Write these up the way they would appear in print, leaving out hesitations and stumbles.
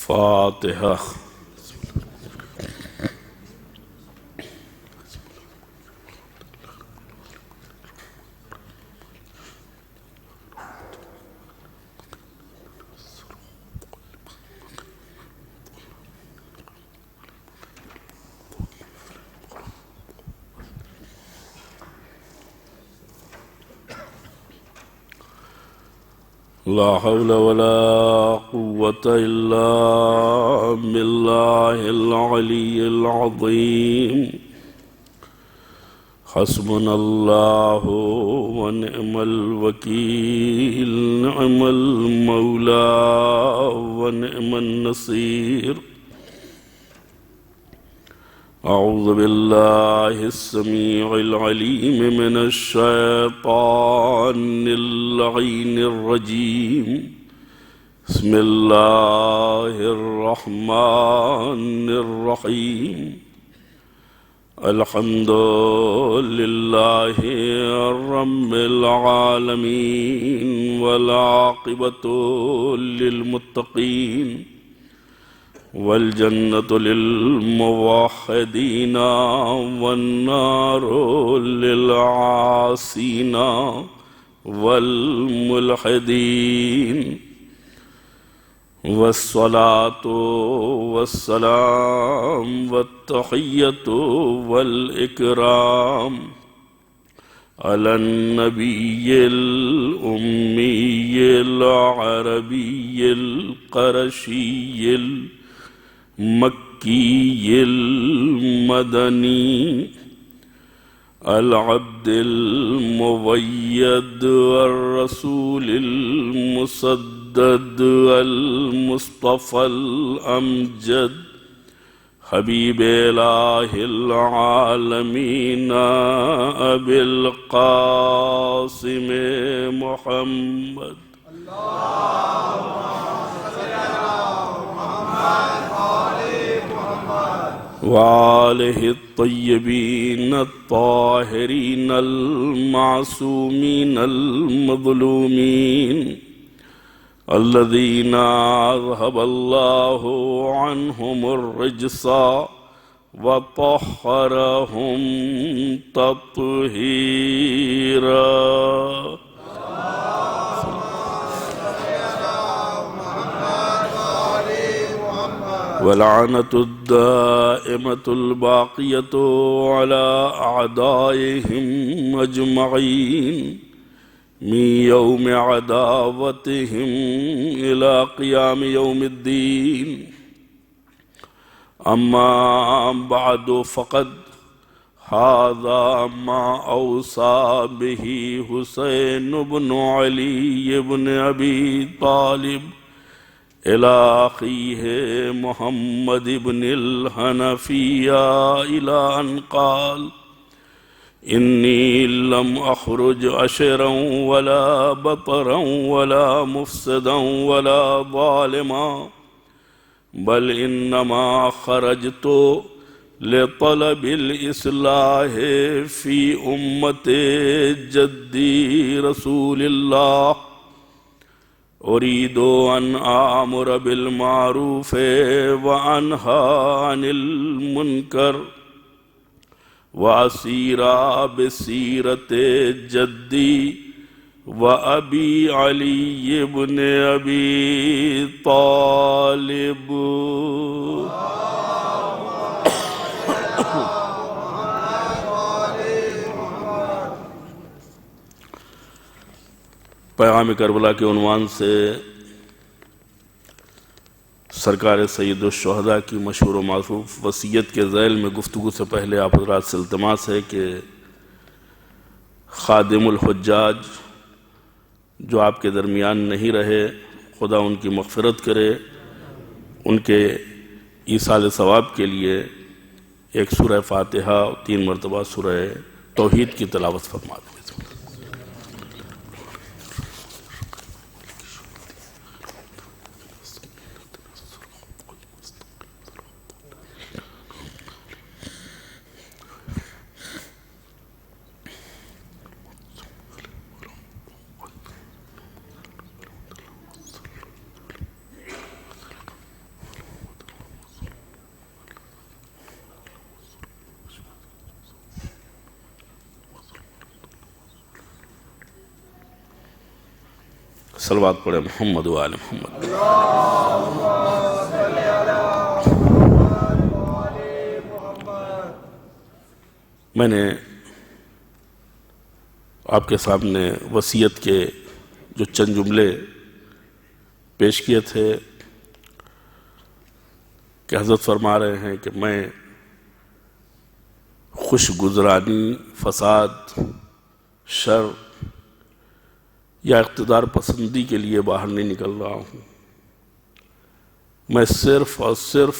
فاتحہ۔ لا حول ولا قوة إلا بالله العلي العظيم حسبنا الله ونعم الوكيل نعم المولى ونعم النصير أعوذ بالله السميع العليم من الشيطان اللعين الرجيم بسم الله الرحمن الرحيم الحمد لله رب العالمين والعاقبة للمتقين والجنة للموحدين والنار للعاصين والملحدين والصلاة والسلام والتحية والإكرام على النبي الأمي العربي القرشي مكي المدني العبد المؤيد والرسول المسدد المصطفى الأمجد حبيب إله العالمين أبي القاسم محمد وآله الطيبين الطاهرين المعصومين المظلومين الذين أذهب الله عنهم الرجس وطهرهم تطهيرا ولعنة الدائمة الباقية على أعدائهم أجمعين من يوم عداوتهم إلى قيام يوم الدين أما بعد فقد هذا ما أوصى به حسين بن علي بن أبي طالب إلى أخيه محمد بن الحنفية إلى أن قال إني لم أخرج أشرا ولا بطرا ولا مفسدا ولا ظالما بل إنما خرجت لطلب الإصلاح في أمة جدي رسول الله أريد أن آمر بالمعروف وأنهى عن المنكر وأسير بسيرة جدي وأبي علي بن أبي طالب پیغام کربلا کے عنوان سے سرکار سید الشہداء کی مشہور و معروف وصیت کے ذیل میں گفتگو سے پہلے آپ حضرات سے التماس ہے کہ خادم الحجاج جو آپ کے درمیان نہیں رہے خدا ان کی مغفرت کرے، ان کے ایصال ثواب کے لیے ایک سورہ فاتحہ 3 مرتبہ سورہ توحید کی تلاوت فرما دیں۔ صلوات پڑھیں محمد و آل محمد۔ میں نے آپ کے سامنے وصیت کے جو چند جملے پیش کیے تھے کہ حضرت فرما رہے ہیں کہ میں خوش گزرانی، فساد، شر یا اقتدار پسندی کے لیے باہر نہیں نکل رہا ہوں، میں صرف اور صرف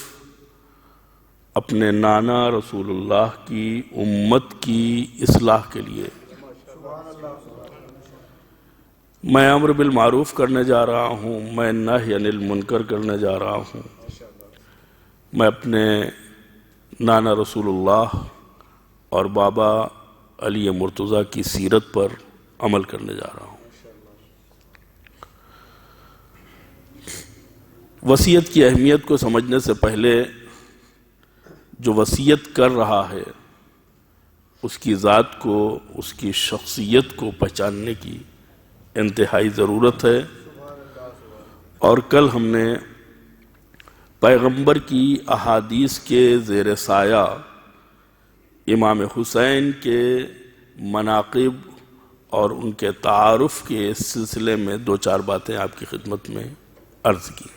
اپنے نانا رسول اللہ کی امت کی اصلاح کے لیے، میں امر بالمعروف کرنے جا رہا ہوں، میں نہی عن المنکر کرنے جا رہا ہوں، میں اپنے نانا رسول اللہ اور بابا علی مرتضیٰ کی سیرت پر عمل کرنے جا رہا ہوں۔ وصیت کی اہمیت کو سمجھنے سے پہلے جو وصیت کر رہا ہے اس کی ذات کو، اس کی شخصیت کو پہچاننے کی انتہائی ضرورت ہے۔ اور کل ہم نے پیغمبر کی احادیث کے زیر سایہ امام حسین کے مناقب اور ان کے تعارف کے سلسلے میں دو چار باتیں آپ کی خدمت میں عرض کی۔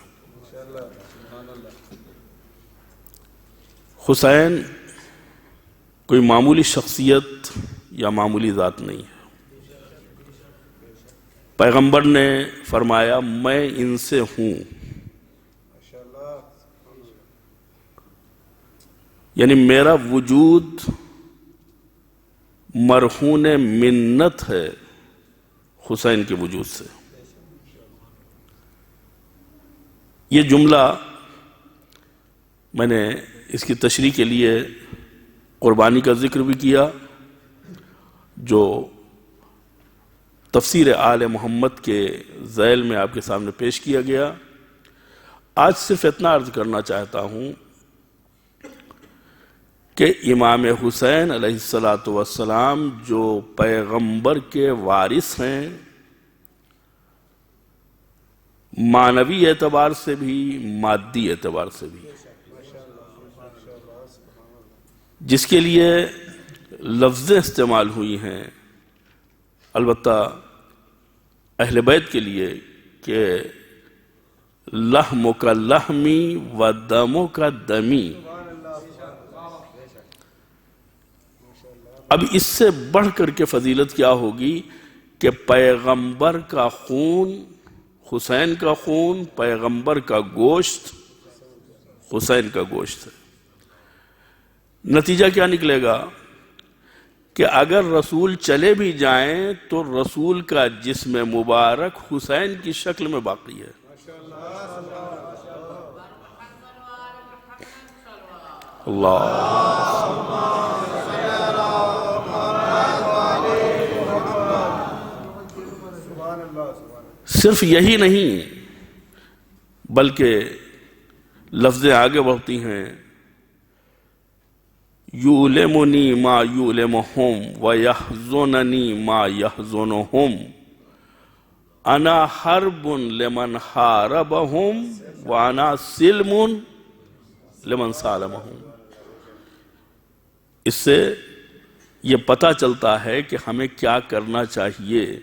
حسین کوئی معمولی شخصیت یا معمولی ذات نہیں ہے۔ پیغمبر نے فرمایا میں ان سے ہوں، یعنی میرا وجود مرہون منت ہے حسین کے وجود سے۔ یہ جملہ میں نے اس کی تشریح کے لیے قربانی کا ذکر بھی کیا جو تفسیر آل محمد کے ذیل میں آپ کے سامنے پیش کیا گیا۔ آج صرف اتنا عرض کرنا چاہتا ہوں کہ امام حسین علیہ السلام جو پیغمبر کے وارث ہیں، معنوی اعتبار سے بھی مادی اعتبار سے بھی، جس کے لیے لفظیں استعمال ہوئی ہیں البتہ اہل بیت کے لیے کہ لحم کا لحمی و دم کا دمی، اب اس سے بڑھ کر کے فضیلت کیا ہوگی کہ پیغمبر کا خون، حسین کا خون، پیغمبر کا گوشت حسین کا گوشت ہے۔ نتیجہ کیا نکلے گا کہ اگر رسول چلے بھی جائیں تو رسول کا جسم مبارک حسین کی شکل میں باقی ہے۔ اللہ صرف یہی نہیں بلکہ لفظیں آگے بڑھتی ہیں، یُعْلِمُنِی ما یُعْلِمُهُمْ وَیَحْزُنَنِی ما یَحْزُنُهُمْ انا حرب لمن حاربهم وانا سلم لمن سالمهم۔ اس سے یہ پتہ چلتا ہے کہ ہمیں کیا کرنا چاہیے۔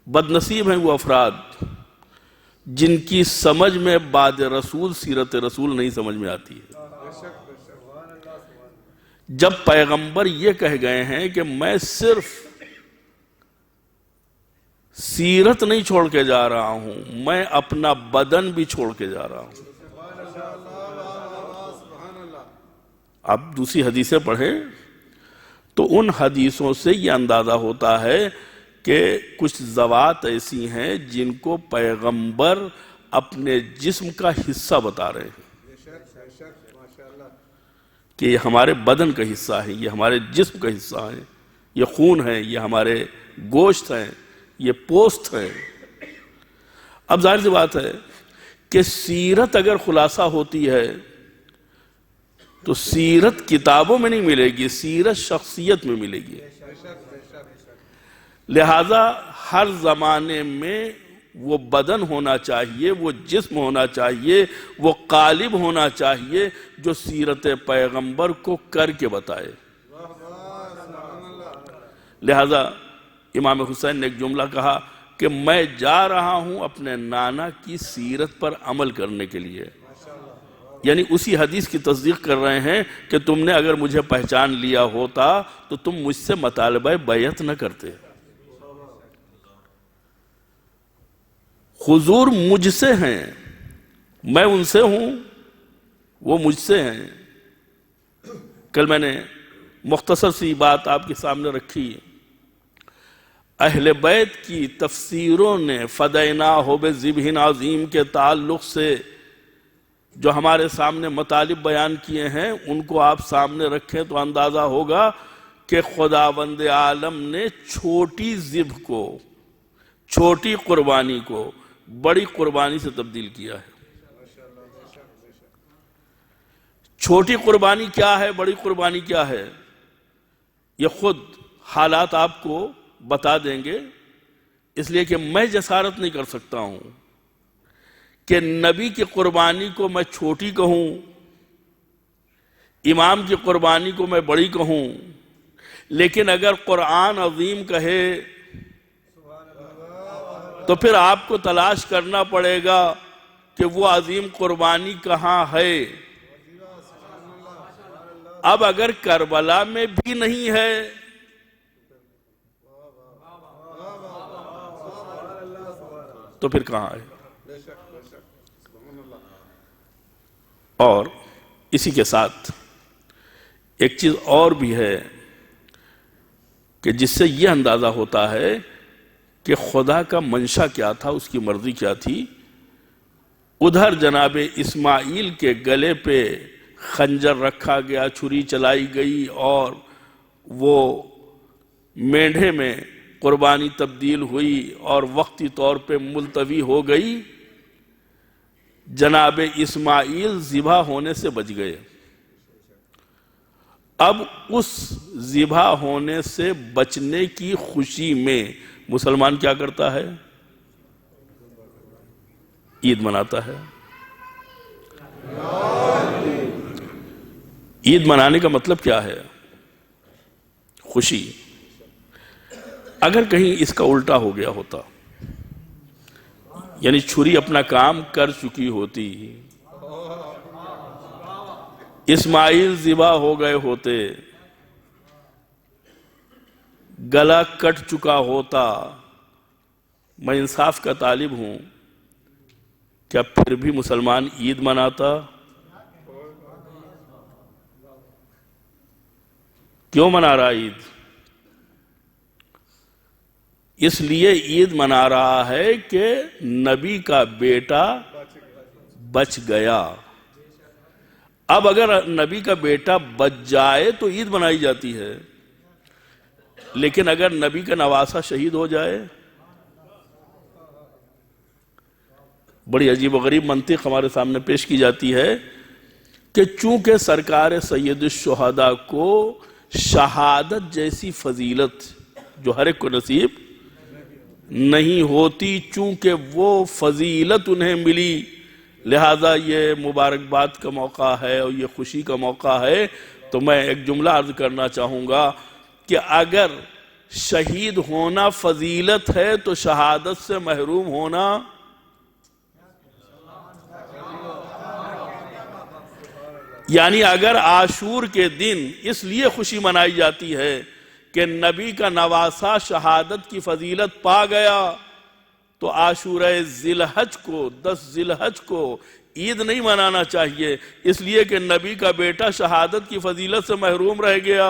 بد نصیب ہیں وہ افراد جن کی سمجھ میں بعد رسول سیرت رسول نہیں سمجھ میں آتی ہے۔ جب پیغمبر یہ کہہ گئے ہیں کہ میں صرف سیرت نہیں چھوڑ کے جا رہا ہوں، میں اپنا بدن بھی چھوڑ کے جا رہا ہوں۔ آپ دوسری حدیثیں پڑھیں تو ان حدیثوں سے یہ اندازہ ہوتا ہے کہ کچھ ذوات ایسی ہیں جن کو پیغمبر اپنے جسم کا حصہ بتا رہے ہیں کہ یہ ہمارے بدن کا حصہ ہے، یہ ہمارے جسم کا حصہ ہے، یہ خون ہے، یہ ہمارے گوشت ہیں، یہ پوست ہے۔ اب ظاہر سی بات ہے کہ سیرت اگر خلاصہ ہوتی ہے تو سیرت کتابوں میں نہیں ملے گی، سیرت شخصیت میں ملے گی۔ لہذا ہر زمانے میں وہ بدن ہونا چاہیے، وہ جسم ہونا چاہیے، وہ قالب ہونا چاہیے جو سیرت پیغمبر کو کر کے بتائے۔ لہذا امام حسین نے ایک جملہ کہا کہ میں جا رہا ہوں اپنے نانا کی سیرت پر عمل کرنے کے لیے، یعنی اسی حدیث کی تصدیق کر رہے ہیں کہ تم نے اگر مجھے پہچان لیا ہوتا تو تم مجھ سے مطالبہ بیعت نہ کرتے۔ حضور مجھ سے ہیں، میں ان سے ہوں، وہ مجھ سے ہیں۔ کل میں نے مختصر سی بات آپ کے سامنے رکھی، اہل بیت کی تفسیروں نے فدیناہ بذبح عظیم کے تعلق سے جو ہمارے سامنے مطالب بیان کیے ہیں ان کو آپ سامنے رکھیں تو اندازہ ہوگا کہ خداوند عالم نے چھوٹی ذبح کو، چھوٹی قربانی کو بڑی قربانی سے تبدیل کیا ہے۔ چھوٹی قربانی کیا ہے، بڑی قربانی کیا ہے، یہ خود حالات آپ کو بتا دیں گے، اس لیے کہ میں جسارت نہیں کر سکتا ہوں کہ نبی کی قربانی کو میں چھوٹی کہوں، امام کی قربانی کو میں بڑی کہوں، لیکن اگر قرآن عظیم کہے تو پھر آپ کو تلاش کرنا پڑے گا کہ وہ عظیم قربانی کہاں ہے۔ اب اگر کربلا میں بھی نہیں ہے تو پھر کہاں ہے؟ اور اسی کے ساتھ ایک چیز اور بھی ہے کہ جس سے یہ اندازہ ہوتا ہے کہ خدا کا منشا کیا تھا، اس کی مرضی کیا تھی۔ ادھر جناب اسماعیل کے گلے پہ خنجر رکھا گیا، چھری چلائی گئی اور وہ مینڈھے میں قربانی تبدیل ہوئی اور وقتی طور پہ ملتوی ہو گئی۔ جناب اسماعیل ذبح ہونے سے بچ گئے۔ اب اس ذبح ہونے سے بچنے کی خوشی میں مسلمان کیا کرتا ہے؟ عید مناتا ہے۔ عید منانے کا مطلب کیا ہے؟ خوشی۔ اگر کہیں اس کا الٹا ہو گیا ہوتا، یعنی چھری اپنا کام کر چکی ہوتی، اسماعیل ذبح ہو گئے ہوتے، گلا کٹ چکا ہوتا، میں انصاف کا طالب ہوں، کیا پھر بھی مسلمان عید مناتا؟ کیوں منا رہا عید؟ اس لیے عید منا رہا ہے کہ نبی کا بیٹا بچ گیا۔ اب اگر نبی کا بیٹا بچ جائے تو عید منائی جاتی ہے، لیکن اگر نبی کا نواسہ شہید ہو جائے، بڑی عجیب و غریب منطق ہمارے سامنے پیش کی جاتی ہے کہ چونکہ سرکار سید الشہداء کو شہادت جیسی فضیلت جو ہر ایک کو نصیب نہیں ہوتی، چونکہ وہ فضیلت انہیں ملی، لہذا یہ مبارکباد کا موقع ہے اور یہ خوشی کا موقع ہے۔ تو میں ایک جملہ عرض کرنا چاہوں گا کہ اگر شہید ہونا فضیلت ہے تو شہادت سے محروم ہونا یعنی اگر عاشور کے دن اس لیے خوشی منائی جاتی ہے کہ نبی کا نواسہ شہادت کی فضیلت پا گیا، تو عاشورہ ذی الحج کو 10 ذی الحج کو عید نہیں منانا چاہیے، اس لیے کہ نبی کا بیٹا شہادت کی فضیلت سے محروم رہ گیا۔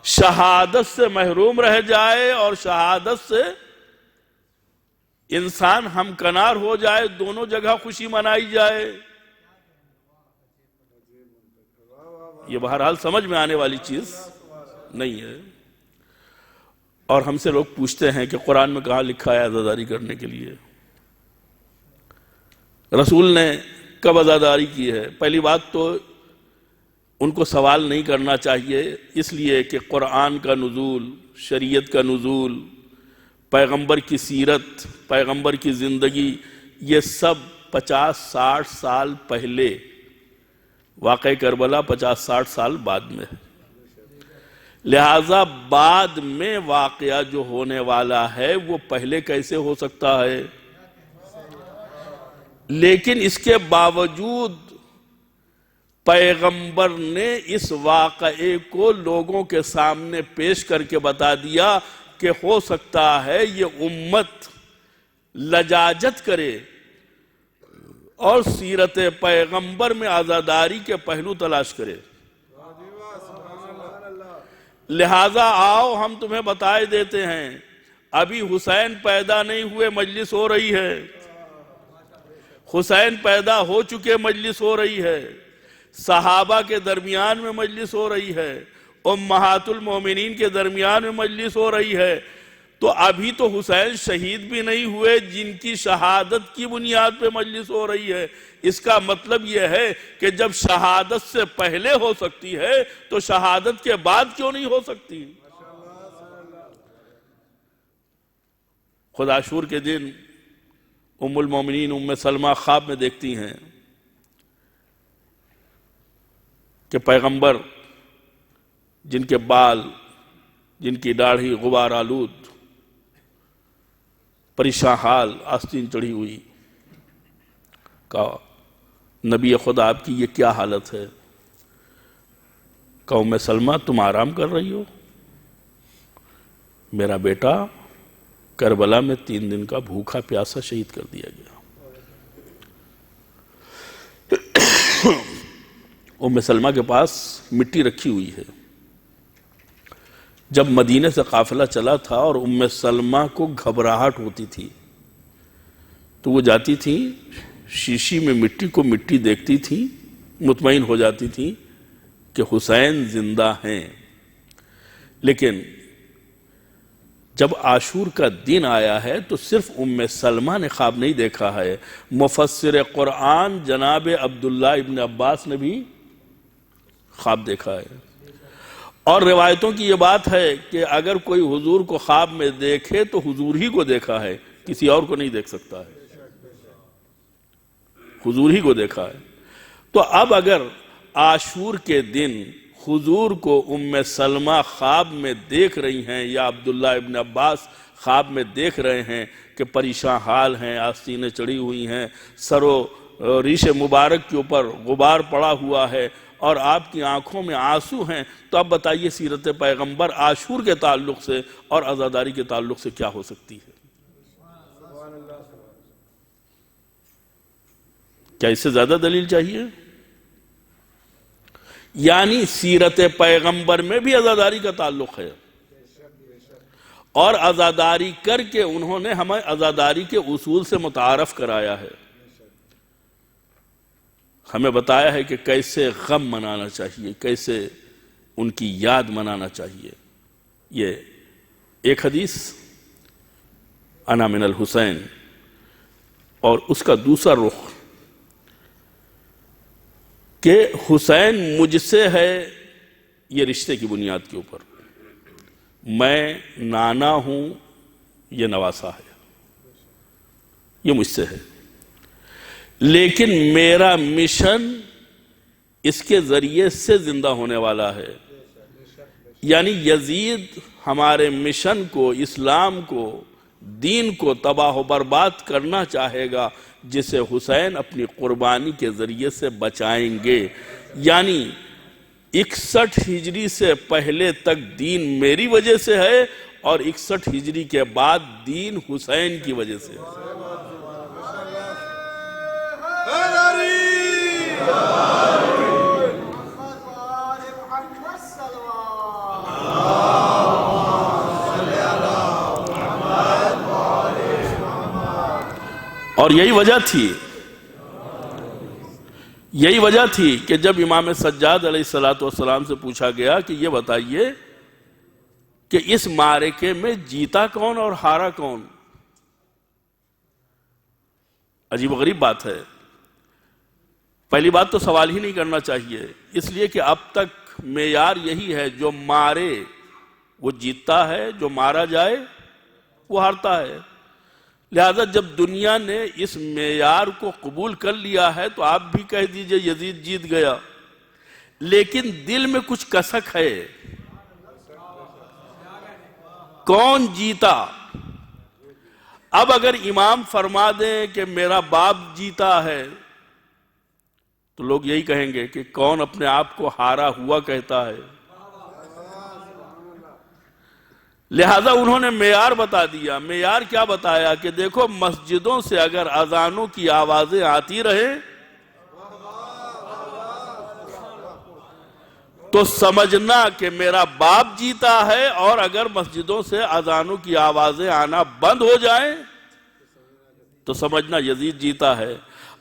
شہادت سے محروم رہ جائے اور شہادت سے انسان ہمکنار ہو جائے، دونوں جگہ خوشی منائی جائے، یہ بہرحال سمجھ میں آنے والی چیز نہیں ہے۔ اور ہم سے لوگ پوچھتے ہیں کہ قرآن میں کہاں لکھا ہے عزاداری کرنے کے لیے؟ رسول نے کب عزاداری کی ہے؟ پہلی بات تو ان کو سوال نہیں کرنا چاہیے، اس لیے کہ قرآن کا نزول، شریعت کا نزول پیغمبر کی سیرت، پیغمبر کی زندگی، یہ سب 50-60 سال پہلے، واقعہ کربلا 50-60 سال بعد میں ہے۔ لہٰذا بعد میں واقعہ جو ہونے والا ہے وہ پہلے کیسے ہو سکتا ہے؟ لیکن اس کے باوجود پیغمبر نے اس واقعے کو لوگوں کے سامنے پیش کر کے بتا دیا کہ ہو سکتا ہے یہ امت لجاجت کرے اور سیرت پیغمبر میں عزاداری کے پہلو تلاش کرے۔ لہٰذا آؤ ہم تمہیں بتائے دیتے ہیں، ابھی حسین پیدا نہیں ہوئے مجلس ہو رہی ہے، حسین پیدا ہو چکے مجلس ہو رہی ہے، صحابہ کے درمیان میں مجلس ہو رہی ہے، امہات المومنین کے درمیان میں مجلس ہو رہی ہے۔ تو ابھی تو حسین شہید بھی نہیں ہوئے جن کی شہادت کی بنیاد پہ مجلس ہو رہی ہے۔ اس کا مطلب یہ ہے کہ جب شہادت سے پہلے ہو سکتی ہے تو شہادت کے بعد کیوں نہیں ہو سکتی؟ خود عاشور کے دن ام المومنین ام سلمہ خواب میں دیکھتی ہیں کہ پیغمبر جن کے بال، جن کی داڑھی غبار آلود، پریشان حال، آستین چڑھی ہوئی، کہا نبی خدا آپ کی یہ کیا حالت ہے؟ کہا ام سلمہ تم آرام کر رہی ہو؟ میرا بیٹا کربلا میں 3 دن کا بھوکا پیاسا شہید کر دیا گیا۔ ام سلمہ کے پاس مٹی رکھی ہوئی ہے۔ جب مدینے سے قافلہ چلا تھا اور ام سلمہ کو گھبراہٹ ہوتی تھی تو وہ جاتی تھی شیشی میں مٹی کو مٹی دیکھتی تھی، مطمئن ہو جاتی تھی کہ حسین زندہ ہیں۔ لیکن جب عاشور کا دن آیا ہے تو صرف ام سلمہ نے خواب نہیں دیکھا ہے، مفسر قرآن جناب عبداللہ ابن عباس نے بھی خواب دیکھا ہے۔ اور روایتوں کی یہ بات ہے کہ اگر کوئی حضور کو خواب میں دیکھے تو حضور ہی کو دیکھا ہے، کسی اور کو نہیں دیکھ سکتا ہے، حضور ہی کو دیکھا ہے۔ تو اب اگر عاشور کے دن حضور کو ام سلمہ خواب میں دیکھ رہی ہیں یا عبداللہ ابن عباس خواب میں دیکھ رہے ہیں کہ پریشان حال ہیں، آستینیں چڑھی ہوئی ہیں، سر و ریش مبارک کے اوپر غبار پڑا ہوا ہے اور آپ کی آنکھوں میں آنسو ہیں، تو اب بتائیے سیرت پیغمبر عاشور کے تعلق سے اور عزاداری کے تعلق سے کیا ہو سکتی ہے؟ کیا اس سے زیادہ دلیل چاہیے؟ یعنی سیرت پیغمبر میں بھی عزاداری کا تعلق ہے، اور عزاداری کر کے انہوں نے ہمیں عزاداری کے اصول سے متعارف کرایا ہے، ہمیں بتایا ہے کہ کیسے غم منانا چاہیے، کیسے ان کی یاد منانا چاہیے۔ یہ ایک حدیث انا من الحسین، اور اس کا دوسرا رخ کہ حسین مجھ سے ہے، یہ رشتے کی بنیاد کے اوپر، میں نانا ہوں، یہ نواسا ہے، یہ مجھ سے ہے، لیکن میرا مشن اس کے ذریعے سے زندہ ہونے والا ہے۔ یعنی یزید ہمارے مشن کو، اسلام کو، دین کو تباہ و برباد کرنا چاہے گا، جسے حسین اپنی قربانی کے ذریعے سے بچائیں گے۔ یعنی 61 ہجری سے پہلے تک دین میری وجہ سے ہے، اور 61 ہجری کے بعد دین حسین کی وجہ سے ہے۔ اور یہی وجہ تھی کہ جب امام سجاد علیہ السلام سے پوچھا گیا کہ یہ بتائیے کہ اس معرکے میں جیتا کون اور ہارا کون؟ عجیب و غریب بات ہے۔ پہلی بات تو سوال ہی نہیں کرنا چاہیے، اس لیے کہ اب تک معیار یہی ہے، جو مارے وہ جیتتا ہے، جو مارا جائے وہ ہارتا ہے۔ لہذا جب دنیا نے اس معیار کو قبول کر لیا ہے تو آپ بھی کہہ دیجئے یزید جیت گیا، لیکن دل میں کچھ کسک ہے۔ کون جیتا؟ اب اگر امام فرما دیں کہ میرا باپ جیتا ہے تو لوگ یہی کہیں گے کہ کون اپنے آپ کو ہارا ہوا کہتا ہے۔ لہذا انہوں نے معیار بتا دیا۔ معیار کیا بتایا کہ دیکھو مسجدوں سے اگر اذانوں کی آوازیں آتی رہے تو سمجھنا کہ میرا باپ جیتا ہے، اور اگر مسجدوں سے اذانوں کی آوازیں آنا بند ہو جائیں تو سمجھنا یزید جیتا ہے۔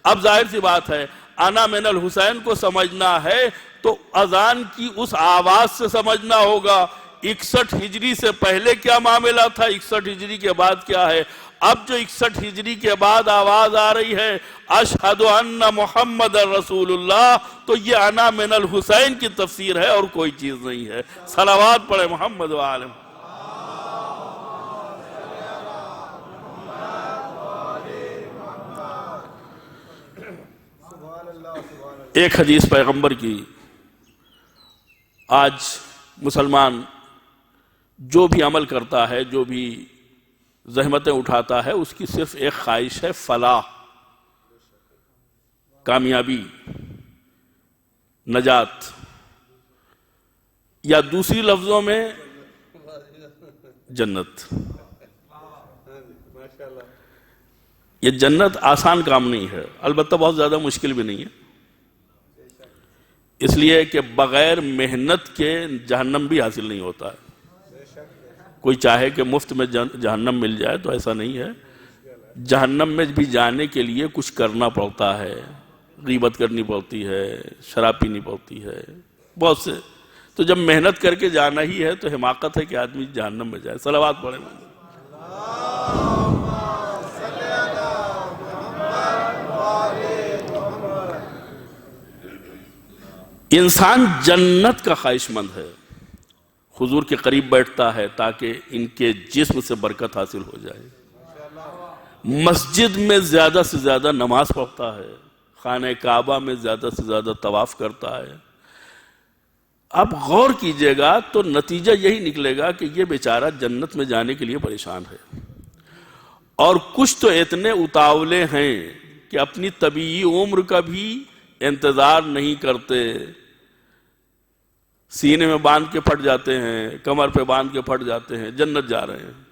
اب ظاہر سی بات ہے، انا من الحسین کو سمجھنا ہے تو اذان کی اس آواز سے سمجھنا ہوگا 61 ہجری سے پہلے کیا معاملہ تھا، 61 ہجری کے بعد کیا ہے۔ اب جو 61 ہجری کے بعد آواز آ رہی ہے اشہد ان محمد رسول اللہ، تو یہ انا من الحسین کی تفسیر ہے اور کوئی چیز نہیں ہے۔ صلوات پڑھے محمد و آلہ۔ ایک حدیث پیغمبر کی، آج مسلمان جو بھی عمل کرتا ہے، جو بھی زحمتیں اٹھاتا ہے، اس کی صرف ایک خواہش ہے، فلاح، کامیابی، نجات، یا دوسری لفظوں میں جنت۔ یہ جنت آسان کام نہیں ہے، البتہ بہت زیادہ مشکل بھی نہیں ہے، اس لیے کہ بغیر محنت کے جہنم بھی حاصل نہیں ہوتا ہے۔ کوئی چاہے کہ مفت میں جہنم مل جائے تو ایسا نہیں ہے، جہنم میں بھی جانے کے لیے کچھ کرنا پڑتا ہے، غیبت کرنی پڑتی ہے، شراب پینی پڑتی ہے، بہت سے۔ تو جب محنت کر کے جانا ہی ہے تو حماقت ہے کہ آدمی جہنم میں جائے۔ صلوات پڑھیں۔ انسان جنت کا خواہش مند ہے، حضور کے قریب بیٹھتا ہے تاکہ ان کے جسم سے برکت حاصل ہو جائے، مسجد میں زیادہ سے زیادہ نماز پڑھتا ہے، خانہ کعبہ میں زیادہ سے زیادہ طواف کرتا ہے۔ اب غور کیجئے گا تو نتیجہ یہی نکلے گا کہ یہ بیچارہ جنت میں جانے کے لیے پریشان ہے، اور کچھ تو اتنے اتاولے ہیں کہ اپنی طبیعی عمر کا بھی انتظار نہیں کرتے، سینے میں باندھ کے پھٹ جاتے ہیں، کمر پہ باندھ کے پھٹ جاتے ہیں، جنت جا رہے ہیں۔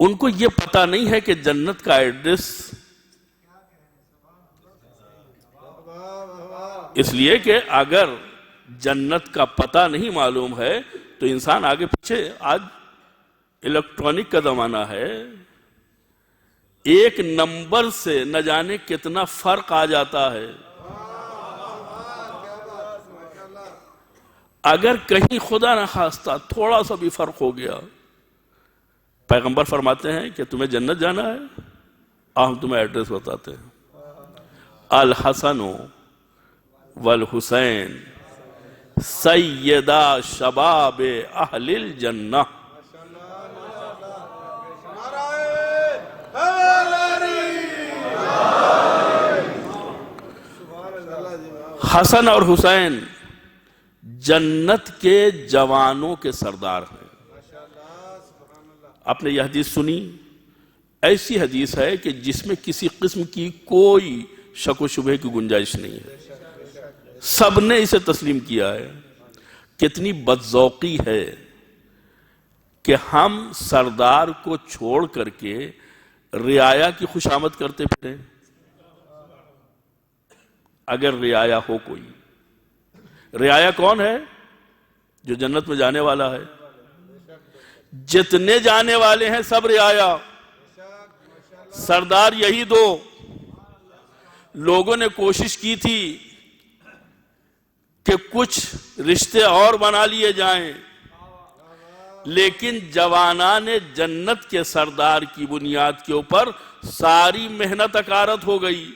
ان کو یہ پتہ نہیں ہے کہ جنت کا ایڈریس، اس لیے کہ اگر جنت کا پتہ نہیں معلوم ہے تو انسان آگے پیچھے، آج الیکٹرانک کا زمانہ ہے، ایک نمبر سے نہ جانے کتنا فرق آ جاتا ہے۔ اگر کہیں خدا نہ خواستہ تھوڑا سا بھی فرق ہو گیا، پیغمبر فرماتے ہیں کہ تمہیں جنت جانا ہے، ہم تمہیں ایڈریس بتاتے ہیں، الحسن والحسین سیدہ شباب اہل الجنہ۔ حسن اور حسین جنت کے جوانوں کے سردار ہیں۔ آپ نے یہ حدیث سنی، ایسی حدیث ہے کہ جس میں کسی قسم کی کوئی شک و شبہ کی گنجائش نہیں ہے، سب نے اسے تسلیم کیا ہے۔ کتنی بدذوقی ہے کہ ہم سردار کو چھوڑ کر کے رعایا کی خوشامد کرتے پھریں۔ اگر رعایا ہو کوئی، رعایا کون ہے؟ جو جنت میں جانے والا ہے۔ جتنے جانے والے ہیں سب رعایا، سردار یہی دو۔ لوگوں نے کوشش کی تھی کہ کچھ رشتے اور بنا لیے جائیں، لیکن جوانان جنت کے سردار کی بنیاد کے اوپر ساری محنت اکارت ہو گئی،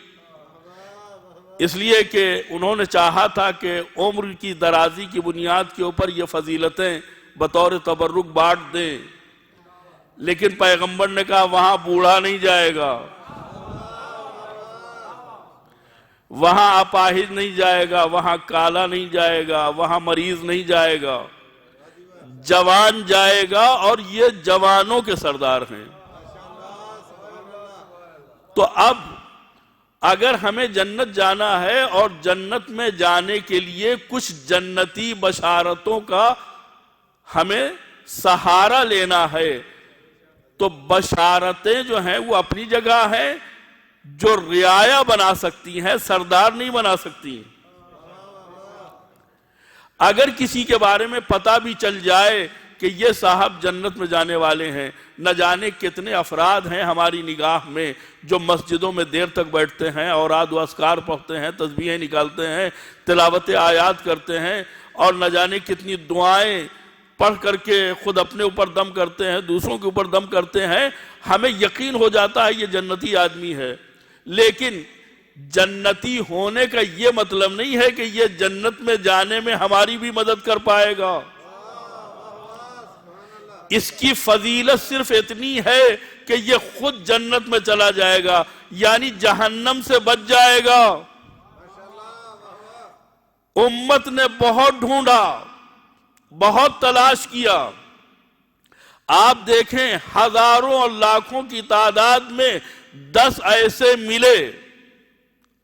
اس لیے کہ انہوں نے چاہا تھا کہ عمر کی درازی کی بنیاد کے اوپر یہ فضیلتیں بطور تبرک بانٹ دیں، لیکن پیغمبر نے کہا وہاں بوڑھا نہیں جائے گا، وہاں اپاہج نہیں جائے گا، وہاں کالا نہیں جائے گا، وہاں مریض نہیں جائے گا، جوان جائے گا، اور یہ جوانوں کے سردار ہیں۔ تو اب اگر ہمیں جنت جانا ہے اور جنت میں جانے کے لیے کچھ جنتی بشارتوں کا ہمیں سہارا لینا ہے، تو بشارتیں جو ہیں وہ اپنی جگہ ہیں، جو رعایا بنا سکتی ہیں، سردار نہیں بنا سکتی۔ اگر کسی کے بارے میں پتہ بھی چل جائے کہ یہ صاحب جنت میں جانے والے ہیں، نہ جانے کتنے افراد ہیں ہماری نگاہ میں جو مسجدوں میں دیر تک بیٹھتے ہیں، اوراد و اذکار پڑھتے ہیں، تسبیحیں نکالتے ہیں، تلاوت آیات کرتے ہیں، اور نہ جانے کتنی دعائیں پڑھ کر کے خود اپنے اوپر دم کرتے ہیں، دوسروں کے اوپر دم کرتے ہیں، ہمیں یقین ہو جاتا ہے یہ جنتی آدمی ہے۔ لیکن جنتی ہونے کا یہ مطلب نہیں ہے کہ یہ جنت میں جانے میں ہماری بھی مدد کر پائے گا۔ اس کی فضیلت صرف اتنی ہے کہ یہ خود جنت میں چلا جائے گا، یعنی جہنم سے بچ جائے گا۔ امت نے بہت ڈھونڈا، بہت تلاش کیا، آپ دیکھیں ہزاروں اور لاکھوں کی تعداد میں 10 ایسے ملے۔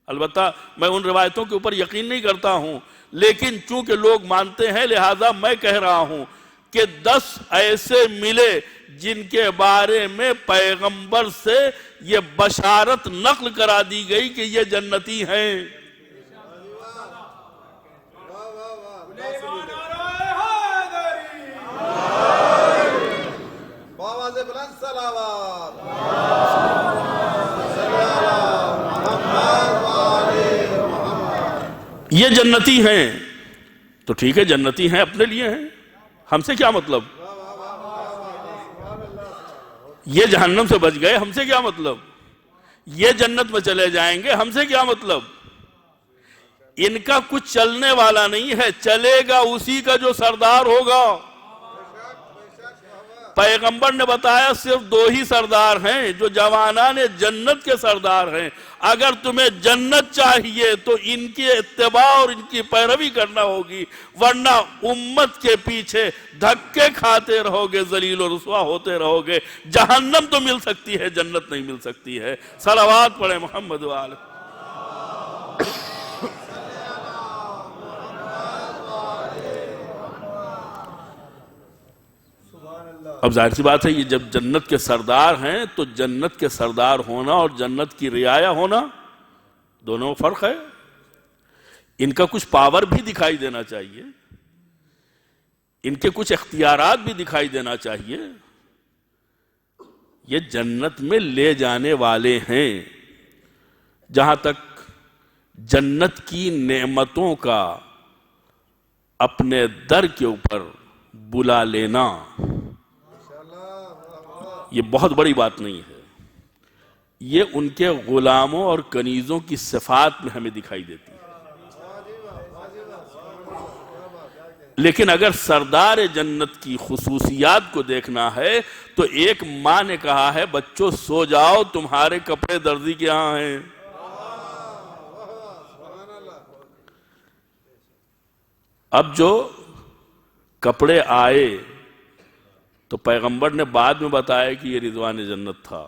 البتہ میں ان روایتوں کے اوپر یقین نہیں کرتا ہوں، لیکن چونکہ لوگ مانتے ہیں لہذا میں کہہ رہا ہوں کہ 10 ایسے ملے جن کے بارے میں پیغمبر سے یہ بشارت نقل کرا دی گئی کہ یہ جنتی ہیں۔ یہ جنتی ہیں تو ٹھیک ہے، جنتی ہیں اپنے لیے ہیں، ہم سے کیا مطلب؟ یہ جہنم سے بچ گئے، ہم سے کیا مطلب؟ یہ جنت میں چلے جائیں گے، ہم سے کیا مطلب؟ ان کا کچھ چلنے والا نہیں ہے، چلے گا اسی کا جو سردار ہوگا۔ پیغمبر نے بتایا صرف 2 ہی سردار ہیں جو جوانان جنت کے سردار ہیں۔ اگر تمہیں جنت چاہیے تو ان کی اتباع اور ان کی پیروی کرنا ہوگی، ورنہ امت کے پیچھے دھکے کھاتے رہو گے، ذلیل و رسوا ہوتے رہو گے۔ جہنم تو مل سکتی ہے، جنت نہیں مل سکتی ہے۔ صلوات پڑھیں محمد وآلہ۔ اب ظاہر سی بات ہے یہ جب جنت کے سردار ہیں تو جنت کے سردار ہونا اور جنت کی رعایا ہونا دونوں فرق ہے۔ ان کا کچھ پاور بھی دکھائی دینا چاہیے، ان کے کچھ اختیارات بھی دکھائی دینا چاہیے۔ یہ جنت میں لے جانے والے ہیں۔ جہاں تک جنت کی نعمتوں کا اپنے در کے اوپر بلا لینا، یہ بہت بڑی بات نہیں ہے، یہ ان کے غلاموں اور کنیزوں کی صفات میں ہمیں دکھائی دیتی ہے۔ لیکن اگر سردار جنت کی خصوصیات کو دیکھنا ہے تو ایک ماں نے کہا ہے بچوں سو جاؤ، تمہارے کپڑے درزی کے ہاں ہیں۔ اب جو کپڑے آئے تو پیغمبر نے بعد میں بتایا کہ یہ رضوان جنت تھا۔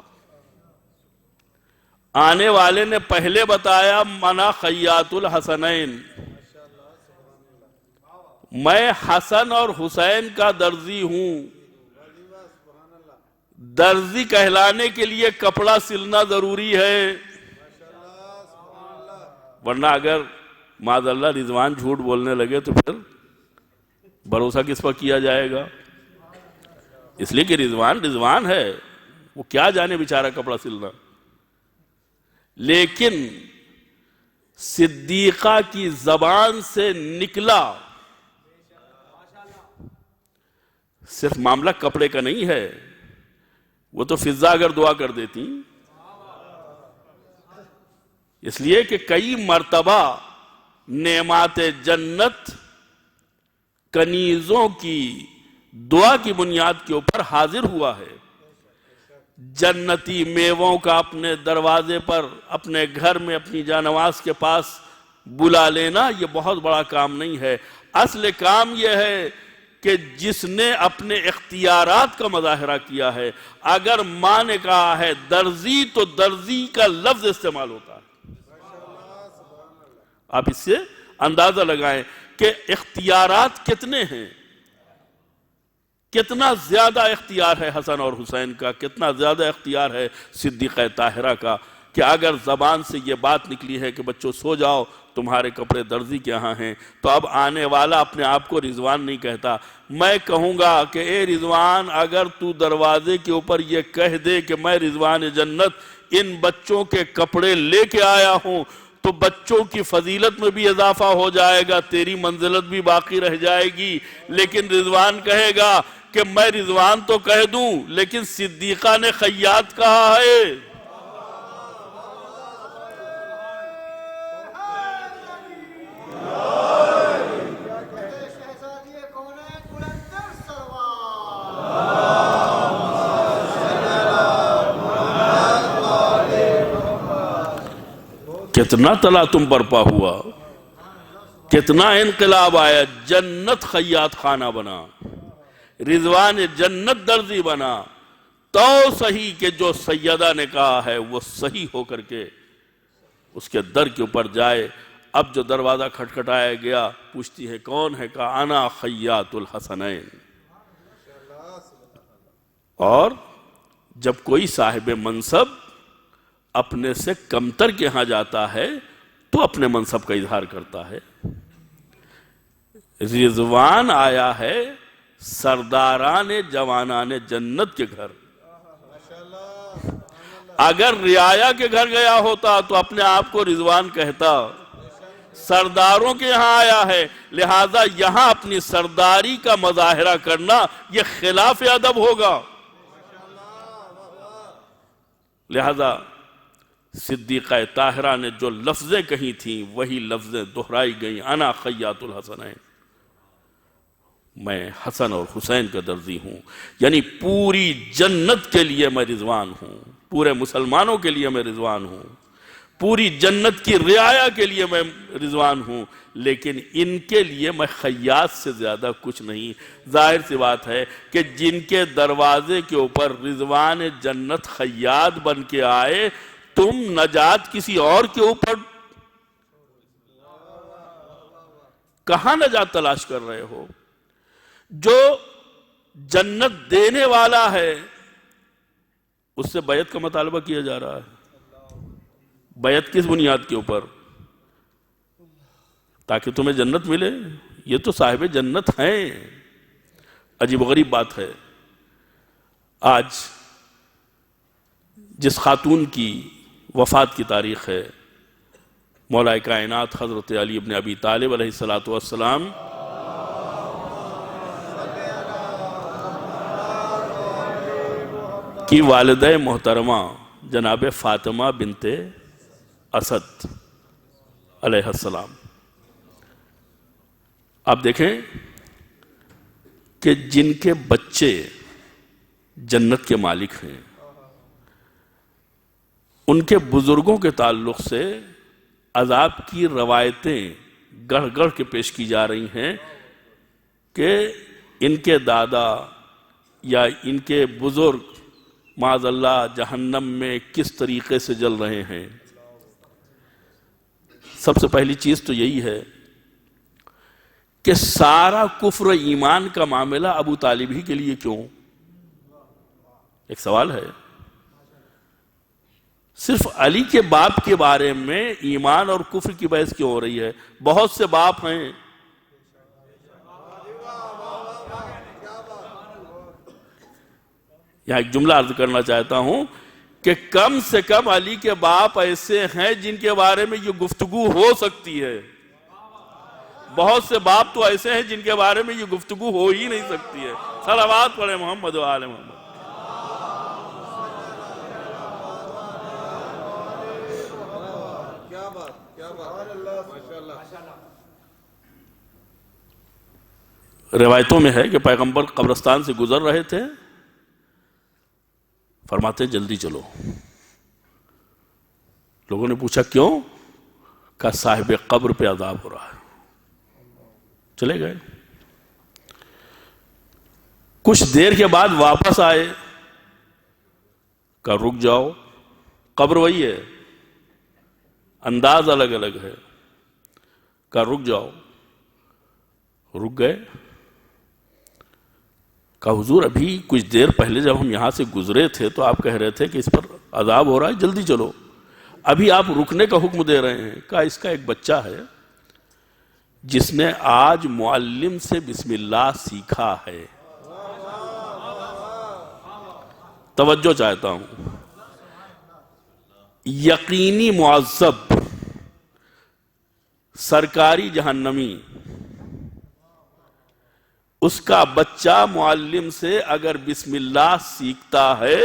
آنے والے نے پہلے بتایا منا خیاط الحسنین، میں حسن اور حسین کا درزی ہوں۔ درزی کہلانے کے لیے کپڑا سلنا ضروری ہے، ورنہ اگر معاذ اللہ رضوان جھوٹ بولنے لگے تو پھر بھروسہ کس پر کیا جائے گا؟ اس لیے کہ رضوان ہے، وہ کیا جانے بیچارہ کپڑا سلنا۔ لیکن صدیقہ کی زبان سے نکلا صرف معاملہ کپڑے کا نہیں ہے، وہ تو فضا اگر دعا کر دیتی، اس لیے کہ کئی مرتبہ نعمات جنت کنیزوں کی دعا کی بنیاد کے اوپر حاضر ہوا ہے۔ جنتی میووں کا اپنے دروازے پر، اپنے گھر میں، اپنی جانواز کے پاس بلا لینا یہ بہت بڑا کام نہیں ہے۔ اصل کام یہ ہے کہ جس نے اپنے اختیارات کا مظاہرہ کیا ہے۔ اگر ماں نے کہا ہے درزی تو درزی کا لفظ استعمال ہوتا ہے۔ آپ اس سے اندازہ لگائیں کہ اختیارات کتنے ہیں، کتنا زیادہ اختیار ہے حسن اور حسین کا، کتنا زیادہ اختیار ہے صدیقہ طاہرہ کا، کہ اگر زبان سے یہ بات نکلی ہے کہ بچوں سو جاؤ تمہارے کپڑے درزی کے ہاں ہیں، تو اب آنے والا اپنے آپ کو رضوان نہیں کہتا، میں کہوں گا کہ اے رضوان اگر تو دروازے کے اوپر یہ کہہ دے کہ میں رضوان جنت ان بچوں کے کپڑے لے کے آیا ہوں، تو بچوں کی فضیلت میں بھی اضافہ ہو جائے گا، تیری منزلت بھی باقی رہ جائے گی۔ لیکن رضوان کہے گا کہ میں رضوان تو کہہ دوں لیکن صدیقہ نے خیاط کہا ہے۔ کتنا تلاطم برپا ہوا، کتنا انقلاب آیا، جنت خیاط خانہ بنا، رضوان جنت درزی بنا، تو صحیح کہ جو سیدہ نے کہا ہے وہ صحیح ہو کر کے اس کے در کے اوپر جائے۔ اب جو دروازہ کھٹکھٹایا گیا، پوچھتی ہے کون ہے؟ کہا انا خیاط الحسنین۔ اور جب کوئی صاحب منصب اپنے سے کمتر کے ہاں جاتا ہے تو اپنے منصب کا اظہار کرتا ہے۔ رضوان آیا ہے سرداران جوانان جنت کے گھر، اگر رعایا کے گھر گیا ہوتا تو اپنے آپ کو رضوان کہتا، سرداروں کے یہاں آیا ہے لہذا یہاں اپنی سرداری کا مظاہرہ کرنا یہ خلاف ادب ہوگا۔ لہذا صدیقہ طاہرہ نے جو لفظیں کہی تھیں وہی لفظیں دہرائی گئیں، انا خیاط الحسنین، میں حسن اور حسین کا درزی ہوں، یعنی پوری جنت کے لیے میں رضوان ہوں، پورے مسلمانوں کے لیے میں رضوان ہوں، پوری جنت کی رعایا کے لیے میں رضوان ہوں، لیکن ان کے لیے میں خیاط سے زیادہ کچھ نہیں۔ ظاہر سی بات ہے کہ جن کے دروازے کے اوپر رضوان جنت خیاط بن کے آئے، تم نجات کسی اور کے اوپر کہاں نجات تلاش کر رہے ہو؟ جو جنت دینے والا ہے اس سے بیعت کا مطالبہ کیا جا رہا ہے۔ بیعت کس بنیاد کے اوپر؟ تاکہ تمہیں جنت ملے، یہ تو صاحب جنت ہیں۔ عجیب و غریب بات ہے، آج جس خاتون کی وفات کی تاریخ ہے، مولا کائنات حضرت علی ابن ابی طالب علیہ السلام کی والدہ محترمہ جناب فاطمہ بنت اسد علیہ السلام، آپ دیکھیں کہ جن کے بچے جنت کے مالک ہیں، ان کے بزرگوں کے تعلق سے عذاب کی روایتیں گڑھ گڑھ کے پیش کی جا رہی ہیں کہ ان کے دادا یا ان کے بزرگ معاذ اللہ جہنم میں کس طریقے سے جل رہے ہیں۔ سب سے پہلی چیز تو یہی ہے کہ سارا کفر ایمان کا معاملہ ابو طالب ہی کے لیے کیوں؟ ایک سوال ہے، صرف علی کے باپ کے بارے میں ایمان اور کفر کی بحث کیوں ہو رہی ہے؟ بہت سے باپ ہیں، یہاں ایک جملہ عرض کرنا چاہتا ہوں کہ کم سے کم علی کے باپ ایسے ہیں جن کے بارے میں یہ گفتگو ہو سکتی ہے، بہت سے باپ تو ایسے ہیں جن کے بارے میں یہ گفتگو ہو ہی نہیں سکتی ہے۔ صلوات پڑھیں محمد و آل محمد۔ روایتوں میں ہے کہ پیغمبر قبرستان سے گزر رہے تھے، فرماتے جلدی چلو. لوگوں نے پوچھا کیوں؟ کہا صاحب قبر پہ عذاب ہو رہا ہے. چلے گئے. کچھ دیر کے بعد واپس آئے. کہا رک جاؤ، قبر وہی ہے، انداز الگ الگ ہے. کہا رک جاؤ. رک گئے. کہا حضور ابھی کچھ دیر پہلے جب ہم یہاں سے گزرے تھے تو آپ کہہ رہے تھے کہ اس پر عذاب ہو رہا ہے، جلدی چلو، ابھی آپ رکنے کا حکم دے رہے ہیں. کہا اس کا ایک بچہ ہے جس نے آج معلم سے بسم اللہ سیکھا ہے. توجہ چاہتا ہوں. یقینی معذب، سرکاری جہنمی، اس کا بچہ معلم سے اگر بسم اللہ سیکھتا ہے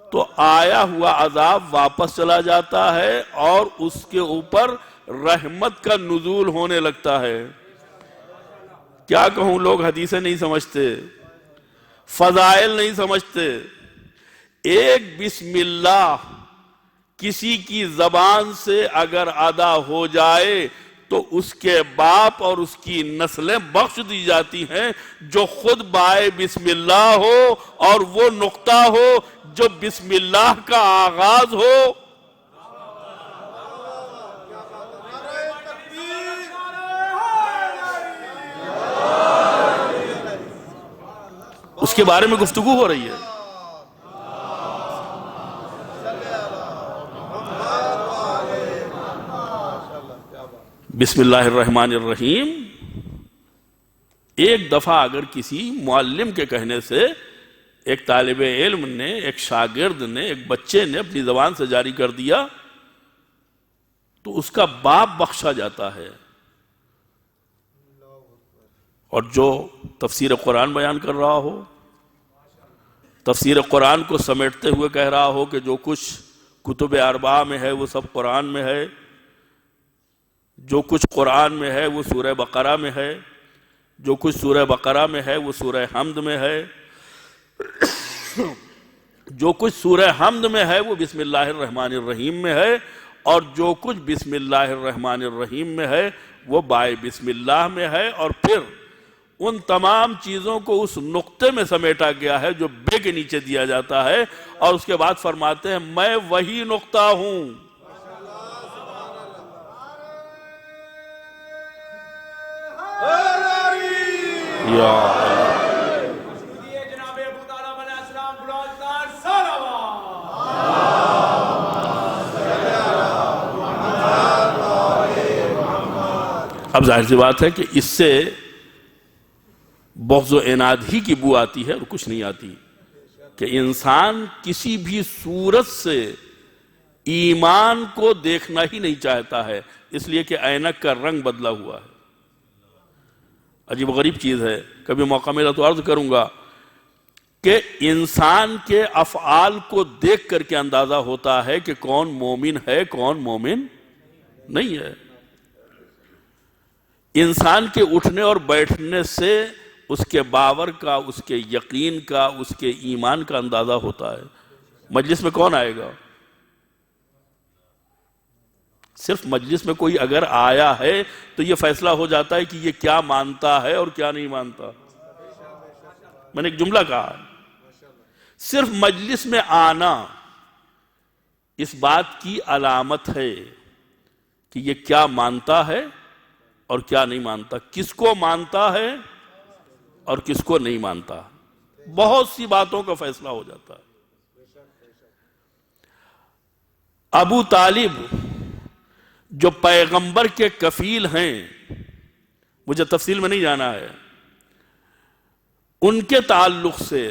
تو آیا ہوا عذاب واپس چلا جاتا ہے اور اس کے اوپر رحمت کا نزول ہونے لگتا ہے. کیا کہوں، لوگ حدیثیں نہیں سمجھتے، فضائل نہیں سمجھتے. ایک بسم اللہ کسی کی زبان سے اگر ادا ہو جائے تو اس کے باپ اور اس کی نسلیں بخش دی جاتی ہیں جو خود بائے بسم اللہ ہو اور وہ نقطہ ہو جو بسم اللہ کا آغاز ہو. اس کے بارے میں گفتگو ہو رہی ہے. بسم اللہ الرحمن الرحیم ایک دفعہ اگر کسی معلم کے کہنے سے ایک طالب علم نے، ایک شاگرد نے، ایک بچے نے اپنی زبان سے جاری کر دیا تو اس کا باپ بخشا جاتا ہے. اور جو تفسیر قرآن بیان کر رہا ہو، تفسیر قرآن کو سمیٹتے ہوئے کہہ رہا ہو کہ جو کچھ کتب اربعہ میں ہے وہ سب قرآن میں ہے، جو کچھ قرآن میں ہے وہ سورہ بقرہ میں ہے، جو کچھ سورہ بقرہ میں ہے وہ سورہ حمد میں ہے، جو کچھ سورہ حمد میں ہے وہ بسم اللہ الرحمن الرحیم میں ہے، اور جو کچھ بسم اللہ الرحمن الرحیم میں ہے وہ بائے بسم اللہ میں ہے. اور پھر ان تمام چیزوں کو اس نقطے میں سمیٹا گیا ہے جو بے کے نیچے دیا جاتا ہے، اور اس کے بعد فرماتے ہیں میں وہی نقطہ ہوں. اب ظاہر سی بات ہے کہ اس سے بغض و عناد ہی کی بو آتی ہے اور کچھ نہیں آتی، کہ انسان کسی بھی صورت سے ایمان کو دیکھنا ہی نہیں چاہتا ہے، اس لیے کہ اینک کا رنگ بدلا ہوا ہے. عجیب غریب چیز ہے. کبھی موقع ملا تو عرض کروں گا کہ انسان کے افعال کو دیکھ کر کے اندازہ ہوتا ہے کہ کون مومن ہے کون مومن نہیں ہے. انسان کے اٹھنے اور بیٹھنے سے اس کے باور کا، اس کے یقین کا، اس کے ایمان کا اندازہ ہوتا ہے. مجلس میں کون آئے گا؟ صرف مجلس میں کوئی اگر آیا ہے تو یہ فیصلہ ہو جاتا ہے کہ یہ کیا مانتا ہے اور کیا نہیں مانتا. میں نے ایک جملہ کہا، صرف مجلس میں آنا اس بات کی علامت ہے کہ یہ کیا مانتا ہے اور کیا نہیں مانتا، کس کو مانتا ہے اور کس کو نہیں مانتا. بہت سی باتوں کا فیصلہ ہو جاتا ہے. ابو طالب جو پیغمبر کے کفیل ہیں، مجھے تفصیل میں نہیں جانا ہے، ان کے تعلق سے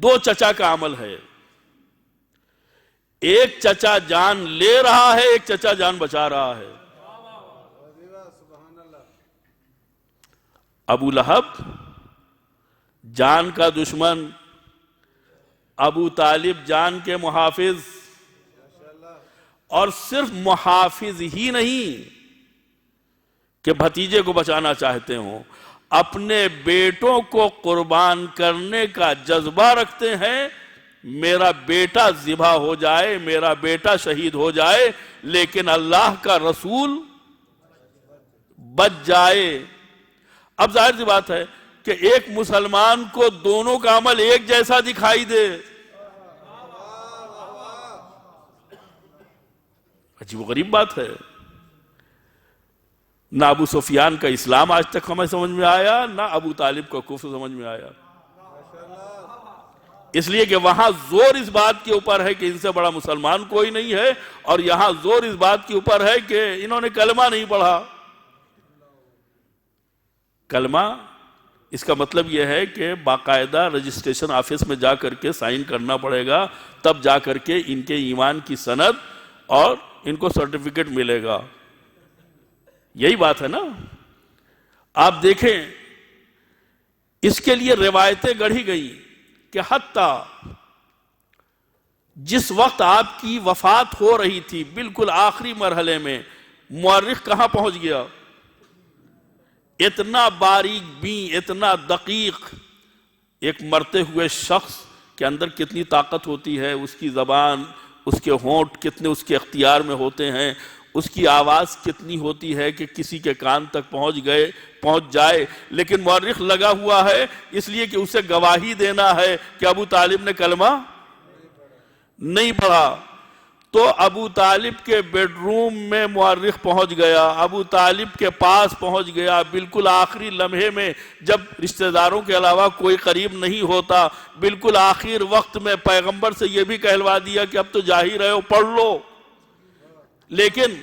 دو چچا کا عمل ہے. ایک چچا جان لے رہا ہے، ایک چچا جان بچا رہا ہے. ابو لہب جان کا دشمن، ابو طالب جان کے محافظ، اور صرف محافظ ہی نہیں کہ بھتیجے کو بچانا چاہتے ہوں، اپنے بیٹوں کو قربان کرنے کا جذبہ رکھتے ہیں میرا بیٹا ذبح ہو جائے، میرا بیٹا شہید ہو جائے، لیکن اللہ کا رسول بچ جائے۔ اب ظاہر سی بات ہے کہ ایک مسلمان کو دونوں کا عمل ایک جیسا دکھائی دے، عجیب و غریب بات ہے۔ نہ ابو سفیان کا اسلام آج تک ہمیں سمجھ میں آیا، نہ ابو طالب کا کفر سمجھ میں آیا، اس لیے کہ وہاں زور اس بات کے اوپر ہے کہ ان سے بڑا مسلمان کوئی نہیں ہے، اور یہاں زور اس بات کے اوپر ہے کہ انہوں نے کلمہ نہیں پڑھا۔ کلمہ اس کا مطلب یہ ہے کہ باقاعدہ رجسٹریشن آفس میں جا کر کے سائن کرنا پڑے گا، تب جا کر کے ان کے ایمان کی سند اور ان کو سرٹیفکیٹ ملے گا۔ یہی بات ہے نا۔ آپ دیکھیں اس کے لیے روایتیں گڑھی گئی کہ حتیٰ جس وقت آپ کی وفات ہو رہی تھی بالکل آخری مرحلے میں، مورخ کہاں پہنچ گیا؟ اتنا باریک بین، اتنا دقیق، ایک مرتے ہوئے شخص کے اندر کتنی طاقت ہوتی ہے، اس کی زبان، اس کے ہونٹ کتنے اس کے اختیار میں ہوتے ہیں، اس کی آواز کتنی ہوتی ہے کہ کسی کے کان تک پہنچ جائے، لیکن مورخ لگا ہوا ہے اس لیے کہ اسے گواہی دینا ہے کہ ابو طالب نے کلمہ نہیں پڑھا۔ تو ابو طالب کے بیڈ روم میں مورخ پہنچ گیا، ابو طالب کے پاس پہنچ گیا، بالکل آخری لمحے میں، جب رشتہ داروں کے علاوہ کوئی قریب نہیں ہوتا، بالکل آخر وقت میں پیغمبر سے یہ بھی کہلوا دیا کہ اب تو جا ہی رہے ہو، پڑھ لو۔ لیکن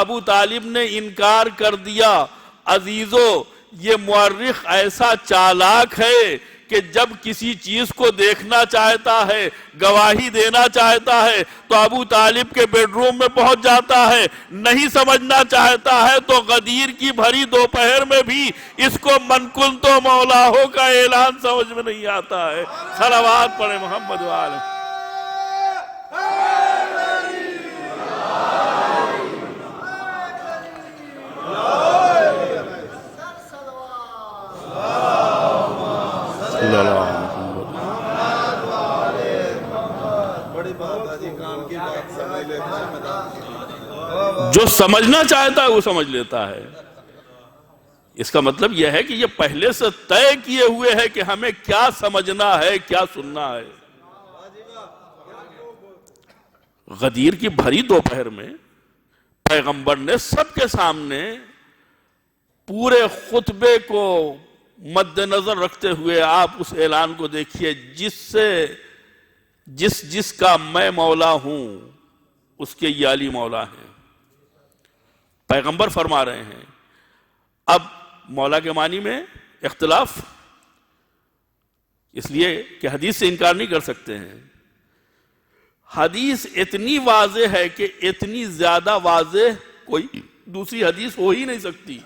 ابو طالب نے انکار کر دیا۔ عزیزو، یہ مورخ ایسا چالاک ہے کہ جب کسی چیز کو دیکھنا چاہتا ہے، گواہی دینا چاہتا ہے، تو ابو طالب کے بیڈ روم میں پہنچ جاتا ہے، نہیں سمجھنا چاہتا ہے تو غدیر کی بھری دوپہر میں بھی اس کو من کنت مولاہو کا اعلان سمجھ میں نہیں آتا ہے۔ صلوات پڑھیں محمد وآلہ۔ جو سمجھنا چاہتا ہے وہ سمجھ لیتا ہے۔ اس کا مطلب یہ ہے کہ یہ پہلے سے طے کیے ہوئے ہے کہ ہمیں کیا سمجھنا ہے، کیا سننا ہے۔ غدیر کی بھری دوپہر میں پیغمبر نے سب کے سامنے پورے خطبے کو مد نظر رکھتے ہوئے آپ اس اعلان کو دیکھیے، جس کا میں مولا ہوں اس کے یہ علی مولا ہیں۔ پیغمبر فرما رہے ہیں۔ اب مولا کے معنی میں اختلاف، اس لیے کہ حدیث سے انکار نہیں کر سکتے ہیں۔ حدیث اتنی واضح ہے کہ اتنی زیادہ واضح کوئی دوسری حدیث ہو ہی نہیں سکتی،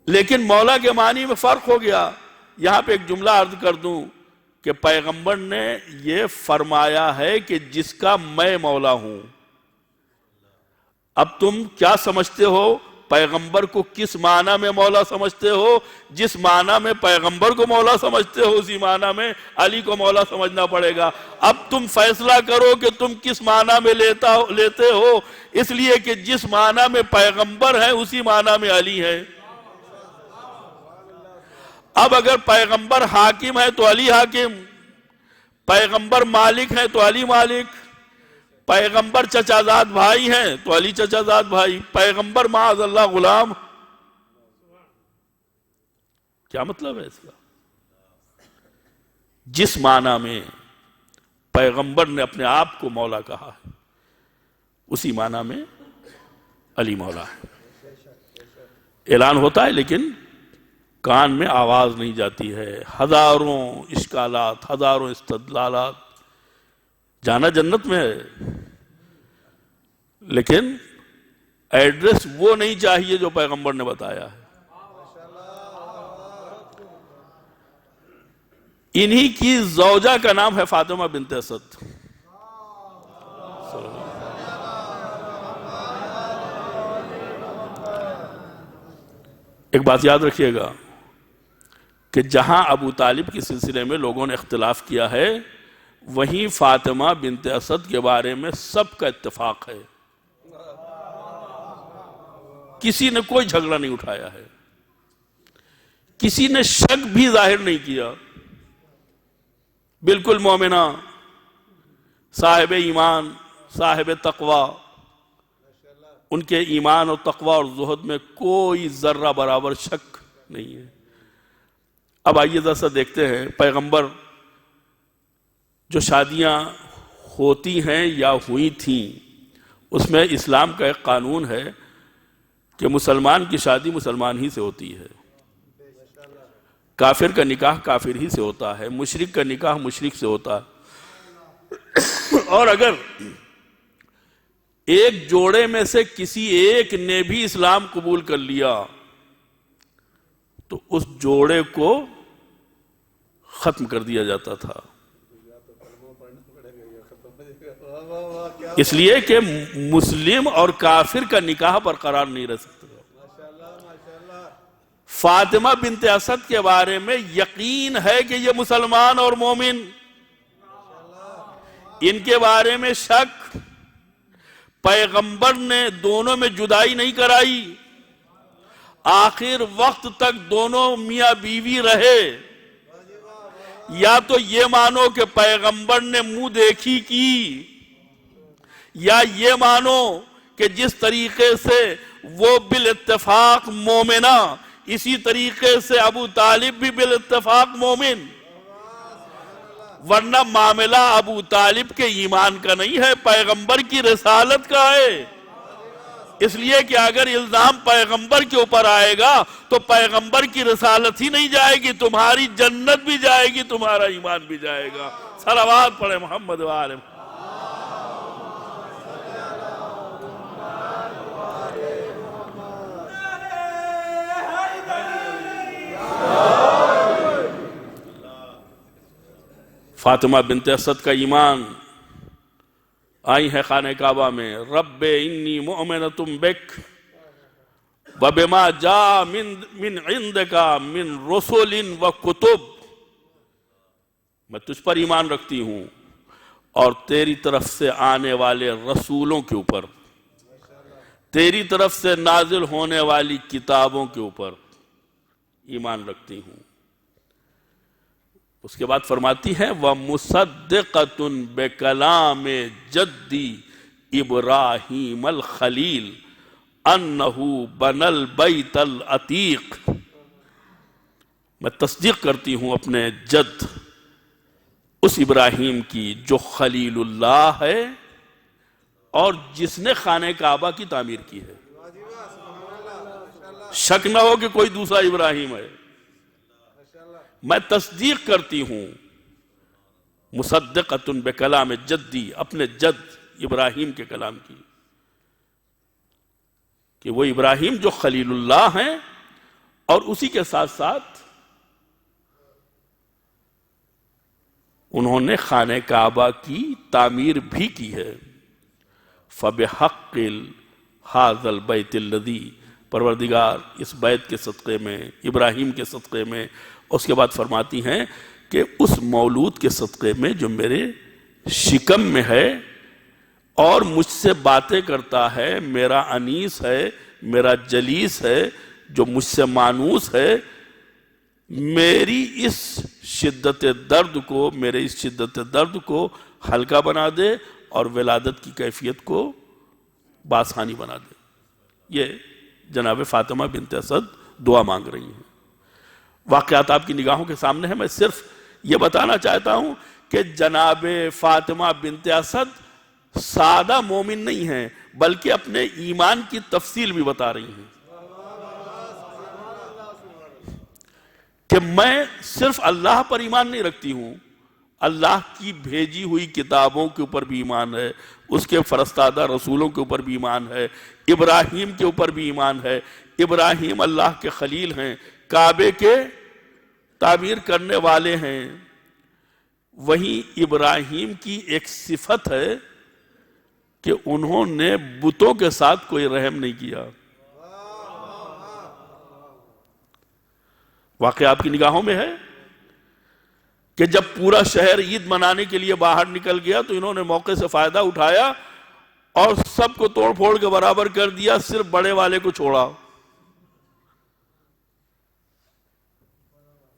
لیکن مولا کے معنی میں فرق ہو گیا۔ یہاں پہ ایک جملہ عرض کر دوں کہ پیغمبر نے یہ فرمایا ہے کہ جس کا میں مولا ہوں۔ اب تم کیا سمجھتے ہو؟ پیغمبر کو کس معنی میں مولا سمجھتے ہو؟ جس معنی میں پیغمبر کو مولا سمجھتے ہو اسی معنی میں علی کو مولا سمجھنا پڑے گا۔ اب تم فیصلہ کرو کہ تم کس معنی میں لیتے ہو، اس لیے کہ جس معنی میں پیغمبر ہیں اسی معنی میں علی ہے۔ اب اگر پیغمبر حاکم ہے تو علی حاکم، پیغمبر مالک ہے تو علی مالک، پیغمبر چچازاد بھائی ہیں تو علی چچازاد بھائی، پیغمبر معاذ اللہ غلام۔ کیا مطلب ہے اس کا؟ جس معنی میں پیغمبر نے اپنے آپ کو مولا کہا ہے اسی معنی میں علی مولا ہے۔ اعلان ہوتا ہے لیکن کان میں آواز نہیں جاتی ہے۔ ہزاروں اشکالات، ہزاروں استدلالات، جانا جنت میں ہے لیکن ایڈریس وہ نہیں چاہیے جو پیغمبر نے بتایا ہے۔ انہی کی زوجہ کا نام ہے فاطمہ بنت اسد۔ ایک بات یاد رکھیے گا کہ جہاں ابو طالب کے سلسلے میں لوگوں نے اختلاف کیا ہے وہیں فاطمہ بنت اسد کے بارے میں سب کا اتفاق ہے، کسی نے کوئی جھگڑا نہیں اٹھایا ہے، کسی نے شک بھی ظاہر نہیں کیا، بالکل مومنہ، صاحب ایمان، صاحب تقوی، ان کے ایمان اور تقوی اور زہد میں کوئی ذرہ برابر شک نہیں ہے۔ اب آئیے ذرا سا دیکھتے ہیں پیغمبر جو شادیاں ہوتی ہیں یا ہوئی تھیں، اس میں اسلام کا ایک قانون ہے کہ مسلمان کی شادی مسلمان ہی سے ہوتی ہے، کافر کا نکاح کافر ہی سے ہوتا ہے، مشرک کا نکاح مشرک سے ہوتا ہے۔ اور اگر ایک جوڑے میں سے کسی ایک نے بھی اسلام قبول کر لیا تو اس جوڑے کو ختم کر دیا جاتا تھا، اس لیے کہ مسلم اور کافر کا نکاح برقرار نہیں رہ سکتا۔ فاطمہ بنت اسد کے بارے میں یقین ہے کہ یہ مسلمان اور مومن، ان کے بارے میں شک، پیغمبر نے دونوں میں جدائی نہیں کرائی، آخر وقت تک دونوں میاں بیوی رہے۔ یا تو یہ مانو کہ پیغمبر نے منہ دیکھی کی، یا یہ مانو کہ جس طریقے سے وہ بالاتفاق مومنہ، اسی طریقے سے ابو طالب بھی بالاتفاق مومن، ورنہ معاملہ ابو طالب کے ایمان کا نہیں ہے، پیغمبر کی رسالت کا ہے۔ اس لیے کہ اگر الزام پیغمبر کے اوپر آئے گا تو پیغمبر کی رسالت ہی نہیں جائے گی، تمہاری جنت بھی جائے گی، تمہارا ایمان بھی جائے گا۔ صلوات پڑھے محمد و آل محمد۔ فاطمہ بنت اسد کا ایمان، آئی ہے خانہ کعبہ میں، رب انی مؤمنۃ بک وبما جاء من عندک من رسل و کتب، میں تجھ پر ایمان رکھتی ہوں اور تیری طرف سے آنے والے رسولوں کے اوپر، تیری طرف سے نازل ہونے والی کتابوں کے اوپر ایمان رکھتی ہوں۔ اس کے بعد فرماتی ہے وَمُصَدِّقَةٌ بِكَلَامِ جَدِّ إِبْرَاهِيمَ الْخَلِيلِ أَنَّهُ بَنَى الْبَيْتَ الْعَتِيقِ، میں تصدیق کرتی ہوں اپنے جد اس ابراہیم کی جو خلیل اللہ ہے اور جس نے خانہ کعبہ کی تعمیر کی ہے۔ شک نہ ہو کہ کوئی دوسرا ابراہیم ہے، میں تصدیق کرتی ہوں مصدقۃ بکلام جدی، اپنے جد ابراہیم کے کلام کی، کہ وہ ابراہیم جو خلیل اللہ ہیں، اور اسی کے ساتھ ساتھ انہوں نے خانہ کعبہ کی تعمیر بھی کی ہے۔ فَبِحَقِّ هَذَا الْبَيْتِ الَّذِي، پروردگار اس بیت کے صدقے میں، ابراہیم کے صدقے میں، اس کے بعد فرماتی ہیں کہ اس مولود کے صدقے میں جو میرے شکم میں ہے اور مجھ سے باتیں کرتا ہے، میرا انیس ہے، میرا جلیس ہے، جو مجھ سے مانوس ہے، میری اس شدت درد کو، میرے اس شدت درد کو ہلکا بنا دے اور ولادت کی کیفیت کو بآسانی بنا دے۔ یہ جناب فاطمہ بنت اسد دعا مانگ رہی ہیں۔ واقعات آپ کی نگاہوں کے سامنے ہیں، میں صرف یہ بتانا چاہتا ہوں کہ جناب فاطمہ بنت اسد سادہ مومن نہیں ہیں، بلکہ اپنے ایمان کی تفصیل بھی بتا رہی ہیں کہ میں صرف اللہ پر ایمان نہیں رکھتی ہوں، اللہ کی بھیجی ہوئی کتابوں کے اوپر بھی ایمان ہے، اس کے فرستادہ رسولوں کے اوپر بھی ایمان ہے، ابراہیم کے اوپر بھی ایمان ہے۔ ابراہیم اللہ کے خلیل ہیں، کعبے کے تعمیر کرنے والے ہیں۔ وہیں ابراہیم کی ایک صفت ہے کہ انہوں نے بتوں کے ساتھ کوئی رحم نہیں کیا۔ واقعہ آپ کی نگاہوں میں ہے کہ جب پورا شہر عید منانے کے لیے باہر نکل گیا تو انہوں نے موقع سے فائدہ اٹھایا اور سب کو توڑ پھوڑ کے برابر کر دیا، صرف بڑے والے کو چھوڑا۔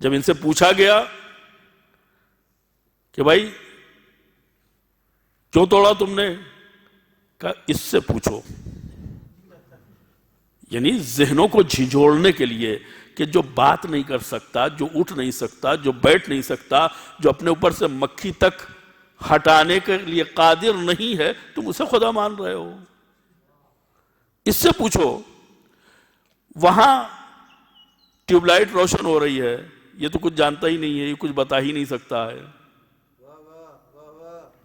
جب ان سے پوچھا گیا کہ بھائی کیوں توڑا تم نے، کہا اس سے پوچھو۔ یعنی ذہنوں کو جھنجھوڑنے کے لیے کہ جو بات نہیں کر سکتا، جو اٹھ نہیں سکتا، جو بیٹھ نہیں سکتا، جو اپنے اوپر سے مکھی تک ہٹانے کے لیے قادر نہیں ہے، تم اسے خدا مان رہے ہو، اس سے پوچھو۔ وہاں ٹیوب لائٹ روشن ہو رہی ہے، یہ تو کچھ جانتا ہی نہیں ہے، یہ کچھ بتا ہی نہیں سکتا ہے۔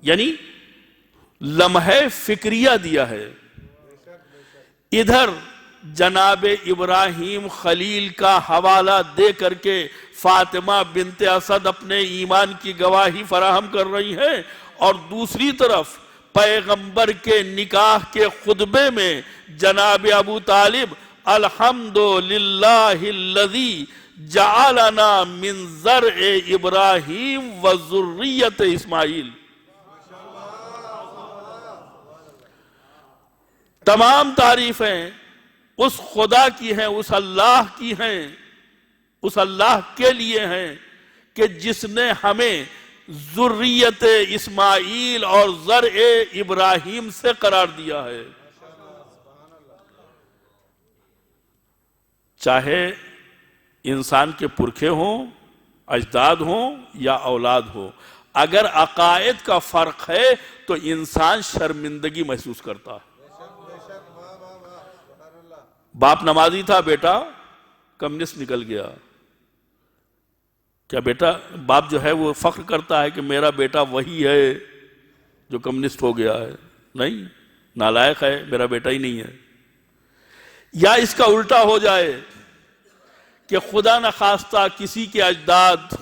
یعنی لمحہ فکریہ دیا ہے۔ ادھر جناب ابراہیم خلیل کا حوالہ دے کر کے فاطمہ بنت اسد اپنے ایمان کی گواہی فراہم کر رہی ہیں، اور دوسری طرف پیغمبر کے نکاح کے خطبے میں جناب ابو طالب الحمدللہ الذی جعلنا من زرع ابراہیم و ذریت اسماعیل، تمام تعریفیں اس خدا کی ہیں، اس اللہ کی ہیں، اس اللہ کے لیے ہیں کہ جس نے ہمیں ذریت اسماعیل اور زرع ابراہیم سے قرار دیا ہے۔ چاہے انسان کے پرکھے ہوں، اجداد ہوں یا اولاد ہو، اگر عقائد کا فرق ہے تو انسان شرمندگی محسوس کرتا ہے۔ باپ نمازی تھا، بیٹا کمیونسٹ نکل گیا، کیا بیٹا باپ جو ہے وہ فخر کرتا ہے کہ میرا بیٹا وہی ہے جو کمیونسٹ ہو گیا ہے؟ نہیں، نالائق ہے، میرا بیٹا ہی نہیں ہے۔ یا اس کا الٹا ہو جائے کہ خدا نخواستہ کسی کے اجداد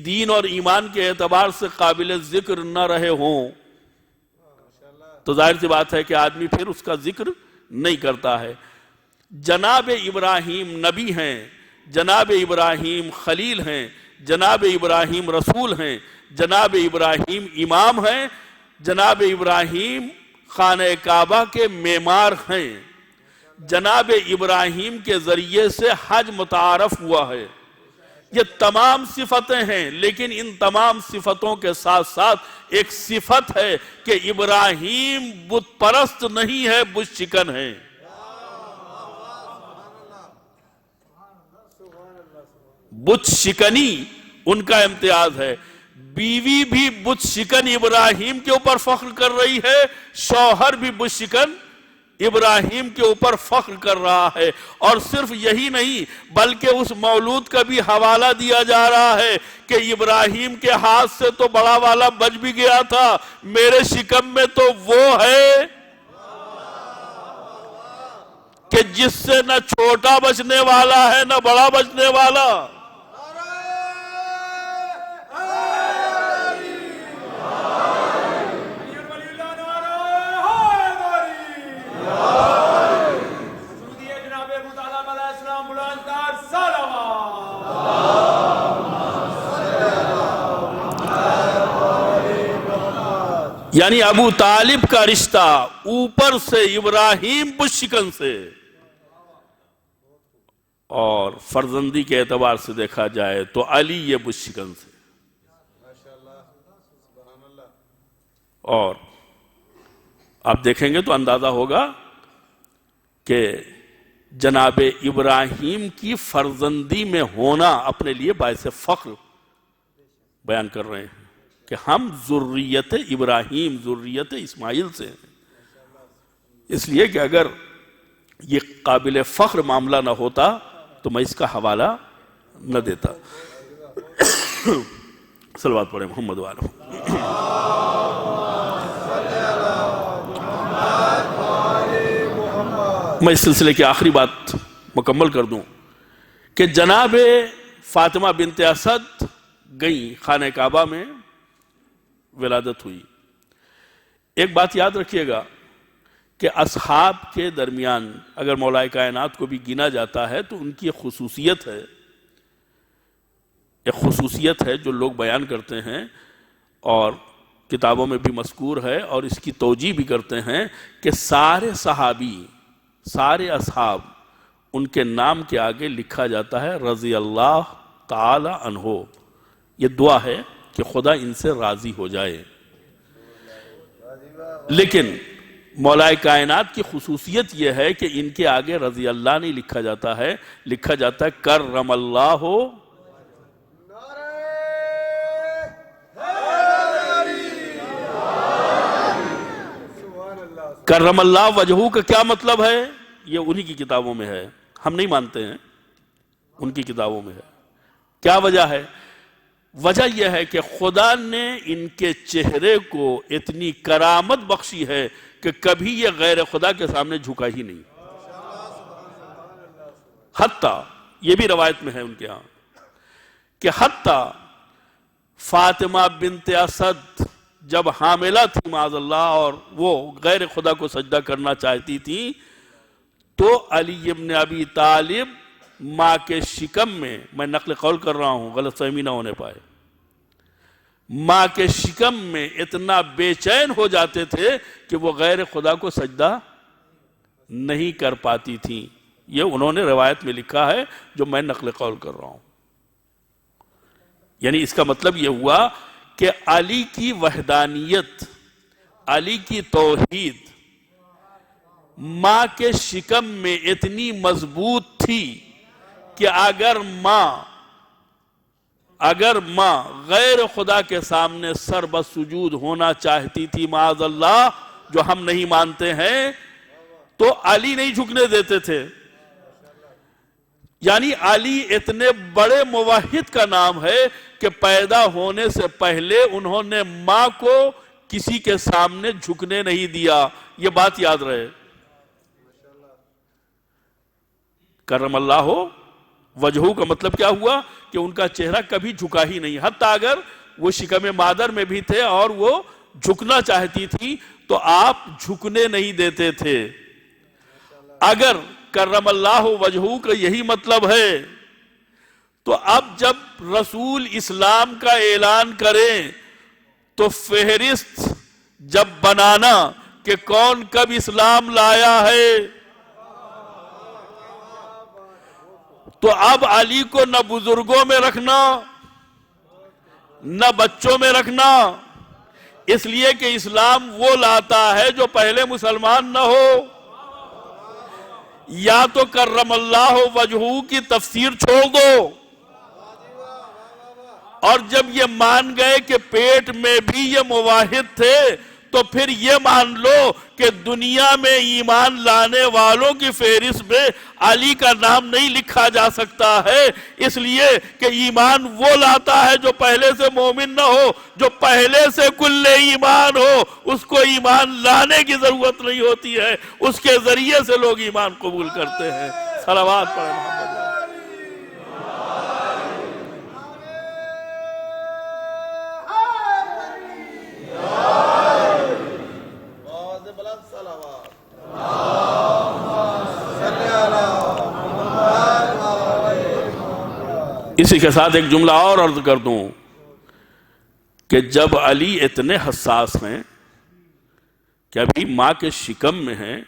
دین اور ایمان کے اعتبار سے قابل ذکر نہ رہے ہوں تو ظاہر سی بات ہے کہ آدمی پھر اس کا ذکر نہیں کرتا ہے۔ جناب ابراہیم نبی ہیں، جناب ابراہیم خلیل ہیں، جناب ابراہیم رسول ہیں، جناب ابراہیم امام ہیں، جناب ابراہیم خانہ کعبہ کے معمار ہیں، جناب ابراہیم کے ذریعے سے حج متعارف ہوا ہے۔ یہ تمام صفتیں ہیں، لیکن ان تمام صفتوں کے ساتھ ساتھ ایک صفت ہے کہ ابراہیم بت پرست نہیں ہے، بت شکن ہے۔ بت شکنی ان کا امتیاز ہے۔ بیوی بھی بت شکن ابراہیم کے اوپر فخر کر رہی ہے، شوہر بھی بت شکن ابراہیم کے اوپر فخر کر رہا ہے۔ اور صرف یہی نہیں بلکہ اس مولود کا بھی حوالہ دیا جا رہا ہے کہ ابراہیم کے ہاتھ سے تو بڑا والا بچ بھی گیا تھا، میرے شکم میں تو وہ ہے کہ جس سے نہ چھوٹا بچنے والا ہے نہ بڑا بچنے والا۔ یعنی ابو طالب کا رشتہ اوپر سے ابراہیم بت شکن سے، اور فرزندی کے اعتبار سے دیکھا جائے تو علی یہ بت شکن سے۔ اور آپ دیکھیں گے تو اندازہ ہوگا کہ جناب ابراہیم کی فرزندی میں ہونا اپنے لیے باعث فخر بیان کر رہے ہیں کہ ہم ذریت ابراہیم، ذریت اسماعیل سے ہیں۔ اس لیے کہ اگر یہ قابل فخر معاملہ نہ ہوتا تو میں اس کا حوالہ نہ دیتا۔ صلوات پڑھیں محمد والہ۔ میں اس سلسلے کی آخری بات مکمل کر دوں کہ جناب فاطمہ بنت اسد گئیں خانہ کعبہ میں، ولادت ہوئی۔ ایک بات یاد رکھیے گا کہ اصحاب کے درمیان اگر مولا کائنات کو بھی گنا جاتا ہے تو ان کی خصوصیت ہے، ایک خصوصیت ہے جو لوگ بیان کرتے ہیں اور کتابوں میں بھی مذکور ہے اور اس کی توجیہ بھی کرتے ہیں کہ سارے صحابی، سارے اصحاب، ان کے نام کے آگے لکھا جاتا ہے رضی اللہ تعالی عنہ. یہ دعا ہے کہ خدا ان سے راضی ہو جائے. لیکن مولا کائنات کی خصوصیت یہ ہے کہ ان کے آگے رضی اللہ نہیں لکھا جاتا ہے، لکھا جاتا ہے کرم اللہ کرم اللہ وجہہ. کا کیا مطلب ہے؟ یہ انہی کی کتابوں میں ہے، ہم نہیں مانتے ہیں، ان کی کتابوں میں ہے. کیا وجہ ہے؟ وجہ یہ ہے کہ خدا نے ان کے چہرے کو اتنی کرامت بخشی ہے کہ کبھی یہ غیر خدا کے سامنے جھکا ہی نہیں. حتیٰ یہ بھی روایت میں ہے ان کے ہاں کہ حتیٰ فاطمہ بنت اسد جب حاملہ تھی معاذ اللہ اور وہ غیر خدا کو سجدہ کرنا چاہتی تھی تو علی ابن ابی طالب ماں کے شکم میں نقل قول کر رہا ہوں غلط فہمی نہ ہونے پائے، ماں کے شکم میں اتنا بے چین ہو جاتے تھے کہ وہ غیر خدا کو سجدہ نہیں کر پاتی تھیں. یہ انہوں نے روایت میں لکھا ہے جو میں نقل قول کر رہا ہوں. یعنی اس کا مطلب یہ ہوا کہ علی کی وحدانیت، علی کی توحید ماں کے شکم میں اتنی مضبوط تھی کہ اگر ماں غیر خدا کے سامنے سر بسجود ہونا چاہتی تھی معاذ اللہ، جو ہم نہیں مانتے ہیں، تو علی نہیں جھکنے دیتے تھے. یعنی علی اتنے بڑے موحد کا نام ہے کہ پیدا ہونے سے پہلے انہوں نے ماں کو کسی کے سامنے جھکنے نہیں دیا. یہ بات یاد رہے. کرم اللہ ہو وجہہ کا مطلب کیا ہوا کہ ان کا چہرہ کبھی جھکا ہی نہیں. حتیٰ اگر وہ شکم مادر میں بھی تھے اور وہ جھکنا چاہتی تھی تو آپ جھکنے نہیں دیتے تھے. اگر کرم اللہ وجہہ کا یہی مطلب ہے تو اب جب رسول اسلام کا اعلان کریں تو فہرست جب بنانا کہ کون کب اسلام لایا ہے تو اب علی کو نہ بزرگوں میں رکھنا نہ بچوں میں رکھنا، اس لیے کہ اسلام وہ لاتا ہے جو پہلے مسلمان نہ ہو. یا تو کرم اللہ وجہہ کی تفسیر چھوڑ دو، اور جب یہ مان گئے کہ پیٹ میں بھی یہ موحد تھے تو پھر یہ مان لو کہ دنیا میں ایمان لانے والوں کی فہرست میں علی کا نام نہیں لکھا جا سکتا ہے، اس لیے کہ ایمان وہ لاتا ہے جو پہلے سے مومن نہ ہو. جو پہلے سے کل ایمان ہو اس کو ایمان لانے کی ضرورت نہیں ہوتی ہے، اس کے ذریعے سے لوگ ایمان قبول کرتے ہیں. صلوات پڑھیں محمد. اسی کے ساتھ ایک جملہ اور عرض کر دوں کہ جب علی اتنے حساس ہیں کہ ابھی ماں کے شکم میں ہیں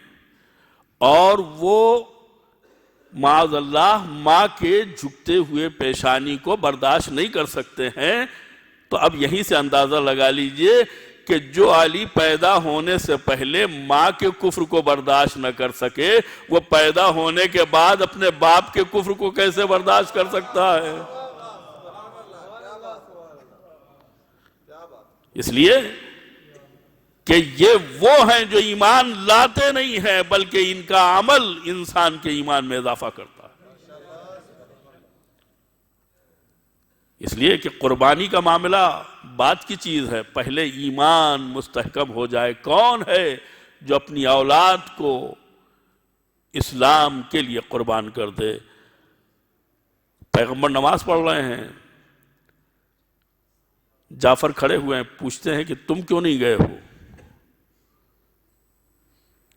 اور وہ معاذ اللہ ماں کے جھکتے ہوئے پیشانی کو برداشت نہیں کر سکتے ہیں، تو اب یہیں سے اندازہ لگا لیجئے کہ جو علی پیدا ہونے سے پہلے ماں کے کفر کو برداشت نہ کر سکے وہ پیدا ہونے کے بعد اپنے باپ کے کفر کو کیسے برداشت کر سکتا ہے. اس لیے کہ یہ وہ ہیں جو ایمان لاتے نہیں ہیں بلکہ ان کا عمل انسان کے ایمان میں اضافہ کرتا ہے. اس لیے کہ قربانی کا معاملہ بات کی چیز ہے، پہلے ایمان مستحکم ہو جائے. کون ہے جو اپنی اولاد کو اسلام کے لیے قربان کر دے؟ پیغمبر نماز پڑھ رہے ہیں، جعفر کھڑے ہوئے ہیں، پوچھتے ہیں کہ تم کیوں نہیں گئے ہو؟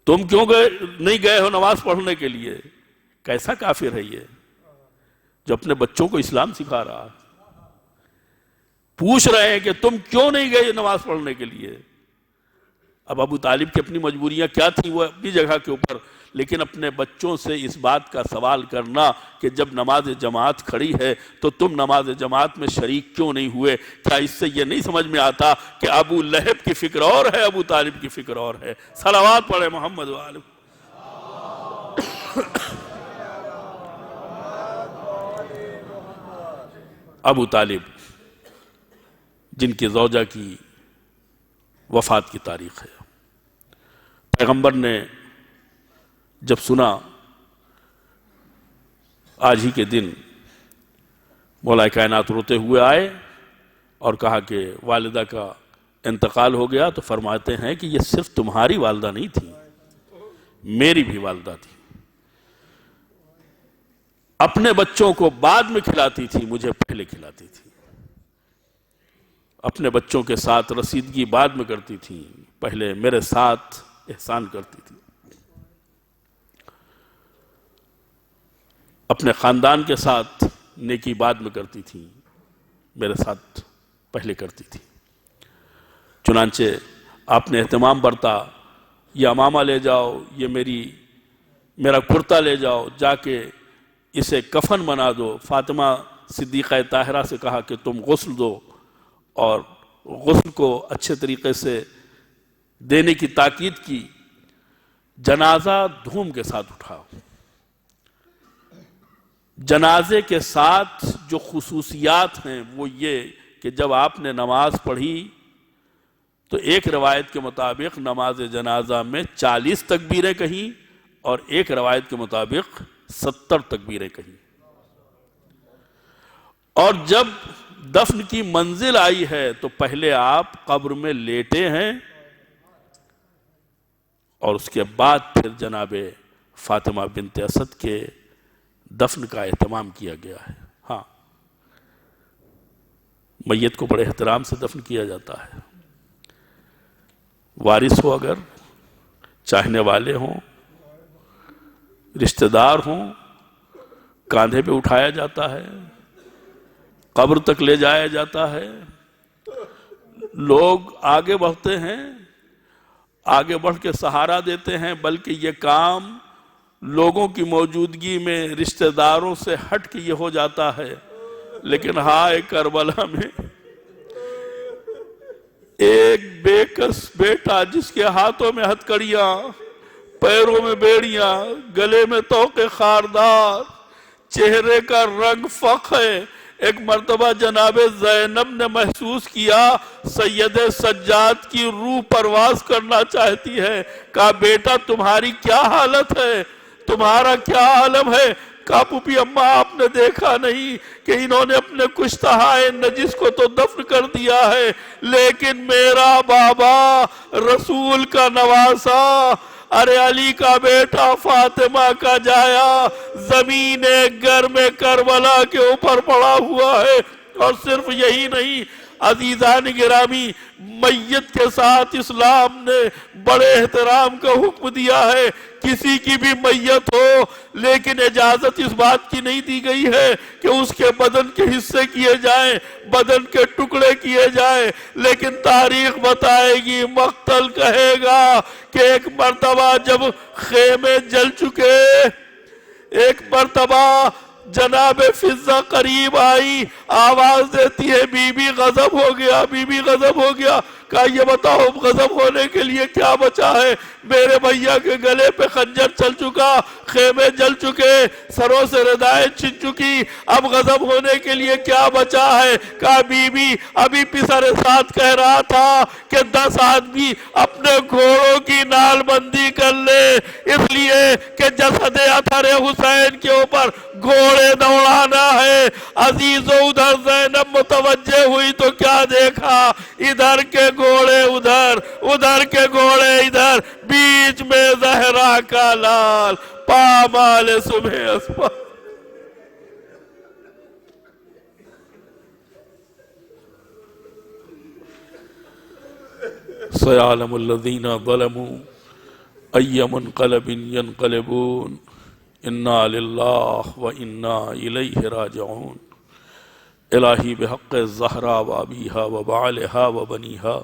تم کیوں نہیں گئے ہو نماز پڑھنے کے لیے؟ کیسا کافر ہے یہ جو اپنے بچوں کو اسلام سکھا رہا ہے؟ پوچھ رہے ہیں کہ تم کیوں نہیں گئے نماز پڑھنے کے لیے؟ اب ابو طالب کی اپنی مجبوریاں کیا تھیں وہ اپنی جگہ کے اوپر، لیکن اپنے بچوں سے اس بات کا سوال کرنا کہ جب نماز جماعت کھڑی ہے تو تم نماز جماعت میں شریک کیوں نہیں ہوئے؟ کیا اس سے یہ نہیں سمجھ میں آتا کہ ابو لہب کی فکر اور ہے، ابو طالب کی فکر اور ہے؟ صلوات پڑھے محمد وآلہ۔ ابو طالب جن کی زوجہ کی وفات کی تاریخ ہے، پیغمبر نے جب سنا آج ہی کے دن مولا کائنات روتے ہوئے آئے اور کہا کہ والدہ کا انتقال ہو گیا، تو فرماتے ہیں کہ یہ صرف تمہاری والدہ نہیں تھی، میری بھی والدہ تھی، اپنے بچوں کو بعد میں کھلاتی تھی، مجھے پہلے کھلاتی تھی، اپنے بچوں کے ساتھ رسیدگی بعد میں کرتی تھی، پہلے میرے ساتھ احسان کرتی تھی، اپنے خاندان کے ساتھ نیکی بعد میں کرتی تھی، میرے ساتھ پہلے کرتی تھی۔ چنانچہ آپ نے اہتمام برتا، یہ امامہ لے جاؤ، یہ میرا کرتا لے جاؤ، جا کے اسے کفن بنا دو۔ فاطمہ صدیقہ طاہرہ سے کہا کہ تم غسل دو، اور غسل کو اچھے طریقے سے دینے کی تاکید کی۔ جنازہ دھوم کے ساتھ اٹھاؤ۔ جنازے کے ساتھ جو خصوصیات ہیں وہ یہ کہ جب آپ نے نماز پڑھی تو ایک روایت کے مطابق نماز جنازہ میں 40 تکبیریں کہیں، اور ایک روایت کے مطابق 70 تکبیریں کہیں، اور جب دفن کی منزل آئی ہے تو پہلے آپ قبر میں لیٹے ہیں، اور اس کے بعد پھر جناب فاطمہ بنت اسد کے دفن کا اہتمام کیا گیا ہے۔ ہاں، میت کو بڑے احترام سے دفن کیا جاتا ہے، وارث ہو اگر، چاہنے والے ہوں، رشتہ دار ہوں، کاندھے پہ اٹھایا جاتا ہے، قبر تک لے جایا جاتا ہے، لوگ آگے بڑھتے ہیں، آگے بڑھ کے سہارا دیتے ہیں، بلکہ یہ کام لوگوں کی موجودگی میں رشتہ داروں سے ہٹ کے یہ ہو جاتا ہے۔ لیکن ہائے کربلا میں ایک بے کس بیٹا جس کے ہاتھوں میں ہتھکڑیاں، پیروں میں بیڑیاں، گلے میں توقے خاردار، چہرے کا رنگ فخ ہے۔ ایک مرتبہ جناب زینب نے محسوس کیا سید سجاد کی روح پرواز کرنا چاہتی ہے۔ کہا بیٹا تمہاری کیا حالت ہے، تمہارا کیا عالم ہے؟ کہا پھوپھی اماں آپ نے دیکھا نہیں کہ انہوں نے اپنے کشتہائے نجس کو تو دفن کر دیا ہے، لیکن میرا بابا رسول کا نواسا، ارے علی کا بیٹا، فاطمہ کا جایا، زمین گرم کربلا کے اوپر پڑا ہوا ہے۔ اور صرف یہی نہیں عزیزان گرامی، میت کے ساتھ اسلام نے بڑے احترام کا حکم دیا ہے۔ کسی کی بھی میت ہو، لیکن اجازت اس بات کی نہیں دی گئی ہے کہ اس کے بدن کے حصے کیے جائیں، بدن کے ٹکڑے کیے جائیں، لیکن تاریخ بتائے گی، مقتل کہے گا کہ ایک مرتبہ جب خیمے جل چکے، ایک مرتبہ جناب فضہ قریب آئی، آواز دیتی ہے بی بی غضب ہو گیا، بی بی غضب ہو گیا۔ کہا یہ بتاؤ غضب ہونے کے لیے کیا بچا ہے؟ میرے بھیا کے گلے پہ خنجر چل چکا، خیمے جل چکے، سروں سے ردائیں چھن چکی، اب غضب ہونے کے لیے کیا بچا ہے؟ کہا بی بی ابھی پسر ساتھ کہہ رہا تھا کہ 10 آدمی اپنے گھوڑوں کی نال بندی کر لے، اس لیے کہ جسد اطہر حسین کے اوپر گھوڑے دوڑانا ہے۔ عزیزو ادھر زینب متوجہ ہوئی تو کیا دیکھا؟ ادھر کے گھوڑے ادھر، ادھر کے گھوڑے ادھر، بیچ میں زہرا کا لال، پامال صبح اسپا۔ سيعلم الذين ظلموا أي منقلب ينقلبون إنا لله وإنا إليه راجعون۔ الہی بحق الزہرا و ابیہا و بعلہا و بنیہا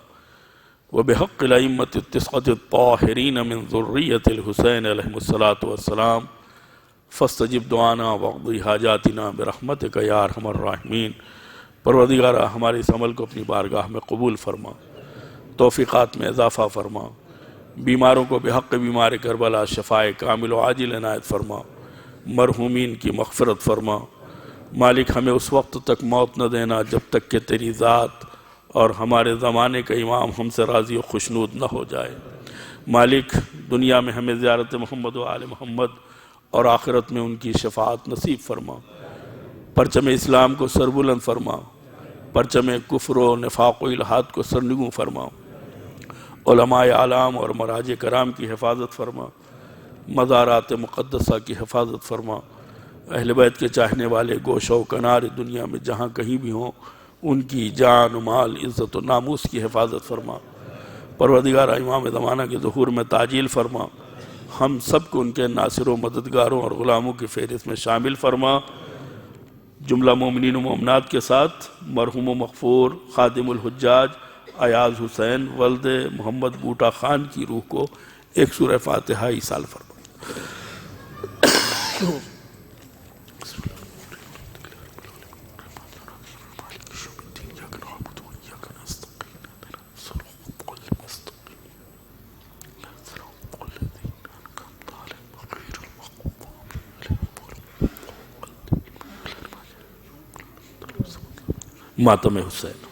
و بحق الائمۃ التسعۃ الطاہرین من ذریۃ الحسین علیہ الصلاۃ والسلام فاستجب دعانا واقضی حاجاتنا برحمتک یا ارحم الراحمین۔ پروردگارہ ہمارے اس عمل کو اپنی بارگاہ میں قبول فرما، توفیقات میں اضافہ فرما، بیماروں کو بحق بیمار کربلا شفاء کامل و عاجل عنایت فرما، مرحومین کی مغفرت فرما۔ مالک ہمیں اس وقت تک موت نہ دینا جب تک کہ تیری ذات اور ہمارے زمانے کا امام ہم سے راضی و خوشنود نہ ہو جائے۔ مالک دنیا میں ہمیں زیارت محمد و آل محمد اور آخرت میں ان کی شفاعت نصیب فرما۔ پرچم اسلام کو سربلند فرما، پرچم کفر و نفاق و الحاد کو سرنگوں فرما، علماء اعلام اور مراجع کرام کی حفاظت فرما، مزارات مقدسہ کی حفاظت فرما، اہل بیت کے چاہنے والے گوشہ و کنار دنیا میں جہاں کہیں بھی ہوں ان کی جان و مال عزت و ناموس کی حفاظت فرما۔ پروردگارہ امام زمانہ کے ظہور میں تعجیل فرما، ہم سب کو ان کے ناصر و مددگاروں اور غلاموں کی فہرست میں شامل فرما۔ جملہ مومنین و مومنات کے ساتھ مرحوم و مغفور خادم الحجاج ایاز حسین ولد محمد بوٹا خان کی روح کو ایک سورہ فاتحہ ایصال فرما۔ ماتم حسین۔